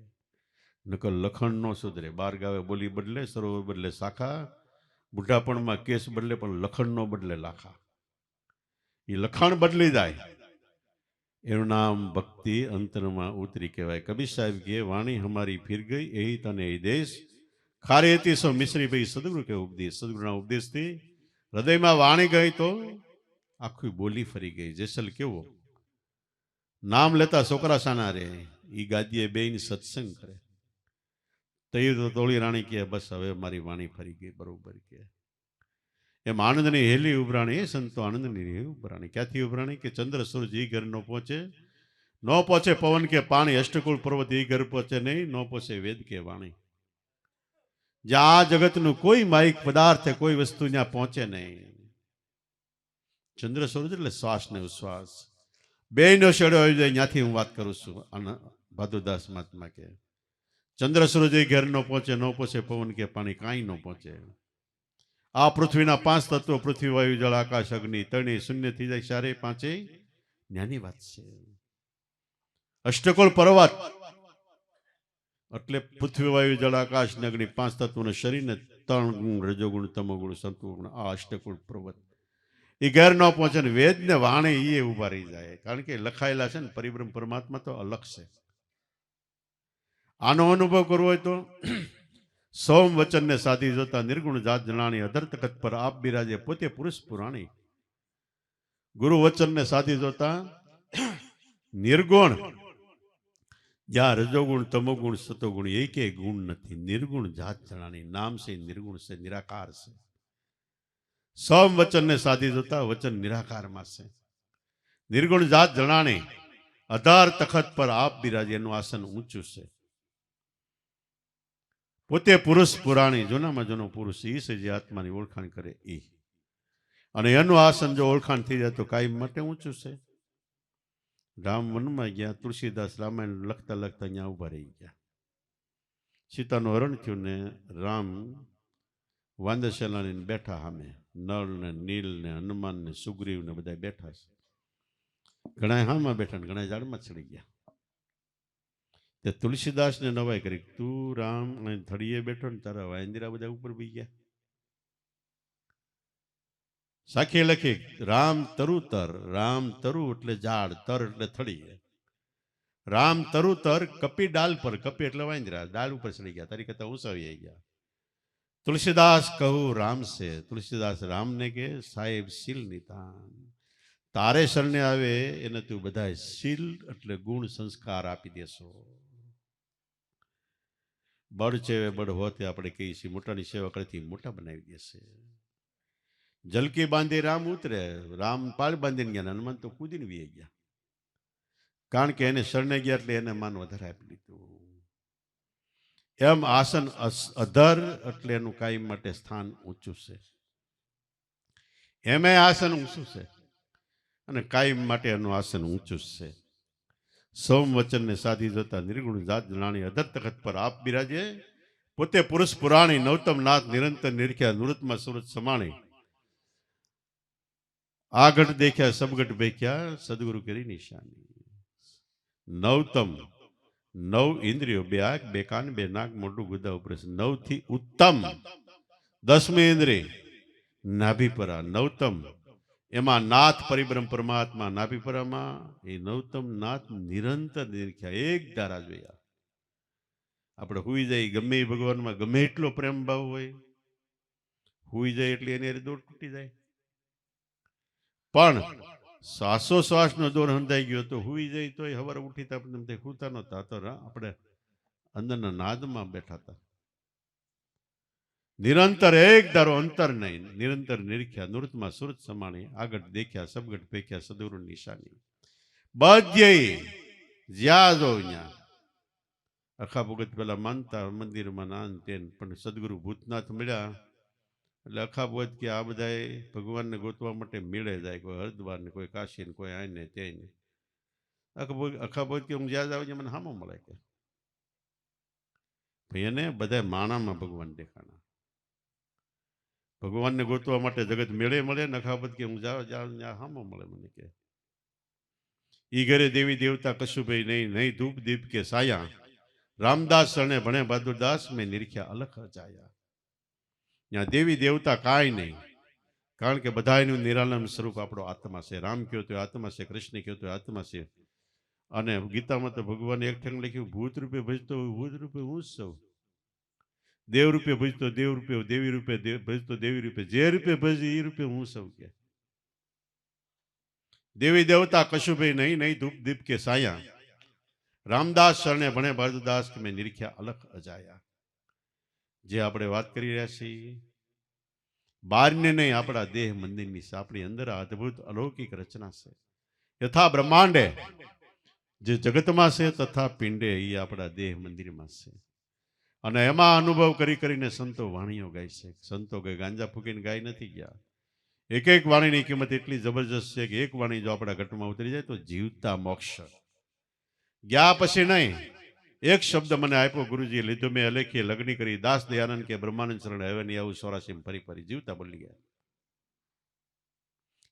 નકર લખણ ન સુધરે. બાર ગાવે બોલી બદલે, સરોવર બદલે શાખા, બુઢાપણમાં કેસ બદલે પણ લખણ નો બદલે લાખા. એ લખાણ બદલી જાય. એનું નામ ભક્તિ અંતરમાં ઉતરી કહેવાય. કબીર સાહેબ કે વાણી હમારી ફિર ગઈ એ તને એ દેશ, ખારી હતી સો મિશ્રી ભાઈ સદગુરુ કે ઉપદેશ. સદગુરુના ઉપદેશથી હૃદયમાં વાણી ગઈ તો આખી બોલી ફરી ગઈ. જેસલ કેવો નામ લેતા છોકરા સાના રે, ઈ ગાદીએ બેન સત્સંગ કરે. તૈર તો તોળી રાણી કે બસ હવે મારી વાણી ફરી ગઈ બરોબર કે. એમ આનંદની હેલી ઉભરાણી. એ સંતો આનંદની હેલી ઉભરાણી. ક્યાંથી ઉભરાણી? કે ચંદ્ર સૂરજ એ ઘર ન પહોંચે પવન કે પાણી, અષ્ટકુળ પર્વત એ ઘર પહોંચે નહીં, ન પહોંચે વેદ કે વાણી. જ્યાં આ જગતનું કોઈ માયિક પદાર્થ, કોઈ વસ્તુ ત્યાં પહોંચે નહીં. ચંદ્ર સૂરજ એટલે શ્વાસ ને ઉશ્વાસ બે નો શેડો આવી જાય. ત્યાંથી હું વાત કરું છું. ભાદુદાસ મહાત્મા કે ચંદ્ર સૂરજ એ ઘેર ન પહોંચે પવન કે પાણી, કાંઈ ન પહોંચે. આ પૃથ્વીના 5 તત્વો, પૃથ્વી, વાયુ, જળ, આકાશ, અગ્નિ, ત્રણેય શૂન્ય થઈ જાય. ચારે પાંચે જ્ઞાની વાત છે. અષ્ટકોળ પર્વત એટલે પૃથ્વી, વાયુ, જળ, આકાશ ને અગ્નિ 5 તત્વોને શરીરને 3 ગુણ, રજોગુણ, તમોગુણ, સત્વગુણ, આ અષ્ટકોળ પર્વત એ ઘેર ન પહોંચે ને વેદ ને વાણી એ ઉભા રહી જાય. કારણ કે લખાયેલા છે ને પરિબ્રહ્મ પરમાત્મા તો અલગ છે. આનો અનુભવ કરવો હોય તો સોમ વચનને સાધી જોતા નિર્ગુણ જાત જણાણી, અધર તખત પર આપ બિરાજે પોતે પુરુષ પુરાણી. ગુરુ વચનને સાધી જોતા નિર્ગુણ, જ્યાં રજોગુણ, તમોગુણ, સતોગુણ એકે ગુણ નથી. નિર્ગુણ જાત જણાણી. નામ છે નિર્ગુણ છે, નિરાકાર છે. સોમ વચનને સાધી જોતા વચન નિરાકારમાં છે. નિર્ગુણ જાત જણાણી, અધાર તખત પર આપ બિરાજે. એનું આસન ઊંચું છે. પોતે પુરુષ પુરાણી, જૂનામાં જૂનો પુરુષ એ છે જે આત્માની ઓળખાણ કરે એ. અને એનું આસન જો ઓળખાણ થઈ જાય તો કાયમ માટે ઊંચું છે. રામ વનમાં ગયા, તુલસીદાસ રામાયણ લખતા લખતા અહીંયા ઉભા રહી ગયા. સીતાનું હરણ થયું ને રામ વાંદરસેનાની બેઠા સામે. નળ ને નીલ ને હનુમાન ને સુગ્રીવ ને બધા બેઠા છે. ઘણા હામાં બેઠા ને ઘણા ઝાડમાં ચડી ગયા. તે તુલસીદાસને નવાઈ કરી, તું રામ થડીએ બેઠો ને તારા વાંદરા બધા ઉપર બી ગયા. સાખી લખી રામ તરુતર. રામ તરુ એટલે ઝાડ, તર એટલે થડી. રામ તરુતર કપી ડાલ પર. કપી એટલે વાંદરા, ડાળ ઉપર ચડી ગયા. તારી કરતા ઉસાવી ગયા. તુલસીદાસ કહું રામ છે. તુલસીદાસ રામને કે સાહેબ શીલ નિતાન, તારે શરણે આવે એને તું બધા શીલ એટલે ગુણ સંસ્કાર આપી દેશો. બળ છે બળ હોતે આપણે કહીએ છીએ, મોટાની સેવા કરતી મોટા બનાવી દેશે. જલકી બાંધી રામ ઉતરે, રામ પાળ બાંધીને ગયા, હનુમાન તો કૂદીને વી ગયા, કારણ કે એને શરણે ગયા એટલે એને માન વધારે આપી દીધું. એમ આસન અધર એટલે એનું કાયમ માટે સ્થાન ઊંચું છે, એમે આસન ઊંચું છે અને કાયમ માટે એનું આસન ઊંચું છે. સોમ વચનને સાધી જતા નિર્ગુણ જાત જણાણી અધર તખત પર આપ બિરાજે, પોતે પુરુષ પુરાણી નવતમ નાથ નિરંતર નિરખ્યા નુરતમાં સુરત સમાણી, આ ઘટ દેખ્યા સબગટ ભેખ્યા સદગુરુ કરી નિશાની. નવતમ, નવ ઇન્દ્રિયો, બે આંખ, બે કાન, બે નાક, મોટું ગુદા ઉપર, નવ થી ઉત્તમ 10મી ઇન્દ્રિય નાભિપરા, નવતમ એમાં નાથ પરિબ્રહ્મ પરમાત્મા નાભિપરામાં, એ નવતમ નાથ નિરંતર નિરખ્યા, એક ધારા જોયા. આપણે હુઈ જાય ગમે એ ભગવાનમાં ગમે એટલો પ્રેમ ભાવ હોય, હુઈ જાય એટલે એની દોર તૂટી જાય, પણ શ્વાસોશ્વાસનો દોર હંધાઈ ગયો તો હુઈ જાય તો હવારે ઉઠી આપણે હુતા નહોતા, તો આપણે અંદરના નાદમાં બેઠા હતા. નિરંતર એક ધારો અંતર નહીં, નિરંતર નિરખ્યા નુરતમાં સુરત સમાણી, આગળ દેખ્યા સબગટ પેખ્યા સદગુરુ નિશાની. બધે જ્યાં જો ત્યાં અખા ભગત પેલા માનતા મંદિરમાં નાન તેન, પણ સદગુરુ ભૂતનાથ મળ્યા એટલે અખા ભગત કે આ બધા ભગવાનને ગોતવા માટે મેળે જાય, કોઈ હરિદ્વાર ને કોઈ કાશી ને કોઈ આને તેને. અખા ભગત કે હું જ્યાં જાઉં મને હામો મળે કે ભાઈ, એને બધા માણામાં ભગવાન દેખાણા. ભગવાનને ગોતવા માટે જગત મેળે મળે, નખાબત કે હું જાઉં હામો મળે મને કે. ઈ ઘરે દેવી દેવતા કશું ભાઈ નહીં, નહીં ધૂપ દીપ કે સાયા, રામદાસ શરણે ભણે બહાદુરદાસ મેં નિરખ્યા અલખ અજાયા. ત્યાં દેવી દેવતા કાંઈ નહીં, કારણ કે બધા એનું નિરાલમ સ્વરૂપ આપણો આત્મા છે. રામ કયો તો આત્મા છે, કૃષ્ણ કયો તો આત્મા છે. અને ગીતામાં તો ભગવાને એક ઠેંગ લખ્યું, ભૂત રૂપે ભજતો ભૂત રૂપે હું જ સૌ, દેવ રૂપે ભજતો દેવ રૂપે, દેવી રૂપે ભજતો દેવી રૂપે, જે રૂપે ભજ એ રૂપે હું સૌ કે. દેવી દેવતા કશું ભાઈ નહીં, નહીં ધૂપ દીપ કે સાયા, રામદાસ શરણે ભણે બહાદુરદાસ કે મેં નિરખ્યા અલખ અજાયા. જે આપણે વાત કરી રહ્યા છીએ બહારને નહીં, આપણા દેહ મંદિરની છે, આપણી અંદર અદ્ભુત અલૌકિક રચના છે. યથા બ્રહ્માંડે જે જગતમાં છે તથા પિંડે એ આપણા દેહ મંદિરમાં છે. અને એમાં અનુભવ કરી કરીને સંતો વાણીઓ ગાય છે. સંતો કઈ ગાંજા ફૂકીને ગાય નથી ગયા. એક એક વાણીની કિંમત એટલી જબરજસ્ત છે કે એક વાણી જો આપણા ઘટમાં ઉતરી જાય તો જીવતા મોક્ષ. ગયા પછી નહીં, એક શબ્દ મને આપ્યો ગુરુજીએ લીધો, મેં અલેખીએ લગ્ન કરી, દાસ દયાનંદ કે બ્રહ્માનંદ શરણ હવે નહીં આવું, 84 ફરી ફરી જીવતા બોલી ગયા.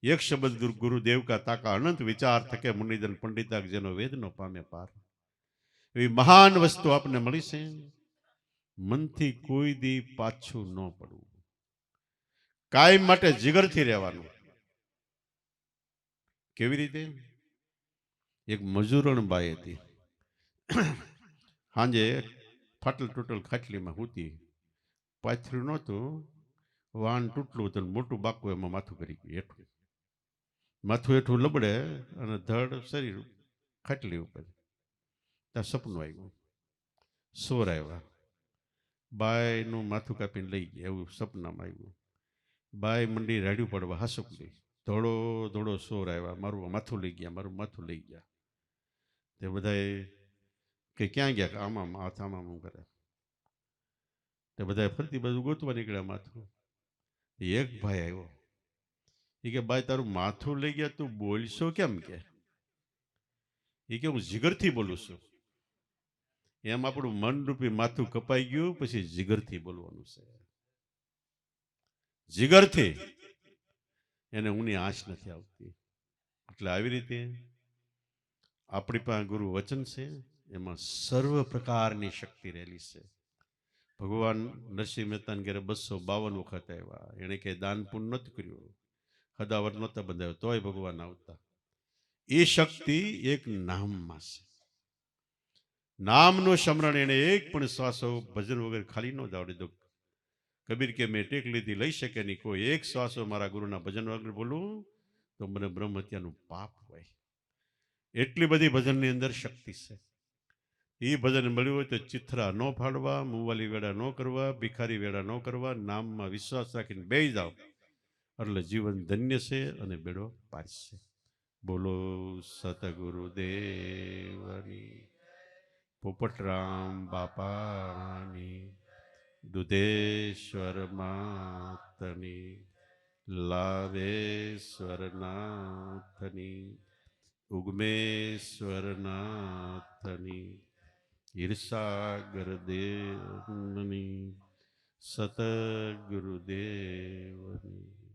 એક શબ્દ ગુરુદેવ કા તાકા અનંત વિચાર થકે મુનિજન પંડિતા જેનો વેદનો પામે પાર. એવી મહાન વસ્તુ આપને મળી છે. મનથી કોઈ દી પાછું ન પડવું, કાયમ માટે જીગરથી રહેવાનું. કેવી રીતે? એક મજૂરણ બાઈ હતી, સાંજે ફાટલ તૂટલ ખાટલીમાં હુતી, પાથર્યું નહોતું, વાન તૂટલું હતું, મોટું બાકું એમાં માથું કરી ગયું હેઠું. માથું હેઠું લબડે અને ધડ શરીર ખાટલી ઉપર. ત્યાં સપનું આવ્યું, સોર આવ્યા, બાયનું માથું કાપીને લઈ ગયા, એવું સપનામાં આવ્યું. બાય મંડી રાડ્યું પડવા હાસુકલી, ધોળો ધોળો સોર આવ્યા, મારું માથું લઈ ગયા, મારું માથું લઈ ગયા. તે બધાએ કે ક્યાં ગયા? આમાં હાથ આમાં કરે. તે બધા ફરતી બાજુ ગોતવા નીકળ્યા માથું. એક ભાઈ આવ્યો, એ કે બાય તારું માથું લઈ ગયા, તું બોલશો કેમ? કે એ કે હું જીગરથી બોલું છું. એમ આપણું મનરૂપી માથું કપાઈ ગયું, પછી જીગરથી બોલવાનું છે. જીગરથી એને ઊની આંચ નથી આવતી. એટલે આવી રીતે આપણી પાસે ગુરુ વચન છે, એમાં સર્વ પ્રકારની શક્તિ રહેલી છે. ભગવાન નરસિંહ મહેતાને ઘેરે 252 વખત આવ્યા, એને કઈ દાન પુણ્ય નહોતું કર્યું, હદાવર નહોતા બંધાવ્યો, તોય ભગવાન આવતા. એ શક્તિ એક નામમાં છે. નામનું સ્મરણ એને એક પણ શ્વાસો ભજન વગર ખાલી ન જાવ દીધો. કબીર કે મેં ટેક લીધી લઈ શકે નહીં, કોઈ એક શ્વાસો મારા ગુરુના ભજન વગર બોલું તો મને બ્રહ્મ હત્યાનું પાપ હોય. એટલી બધી ભજનની અંદર શક્તિ છે. એ ભજન મળ્યું હોય તો ચિથરા ન ફાડવા, મુવાલી વેળા ન કરવા, ભિખારી વેળા ન કરવા, નામમાં વિશ્વાસ રાખીને બેસી જાઓ એટલે જીવન ધન્ય છે અને બેડો પાર છે. બોલો સતગુરુ દેવની, પોપટરામ બાપાની, દુધેશ્વર માતની, લાવેશ્વર નાથની, ઉગમેશ્વર નાથની, ઈર્ષાગર દેવની, સતગુરુદેવની.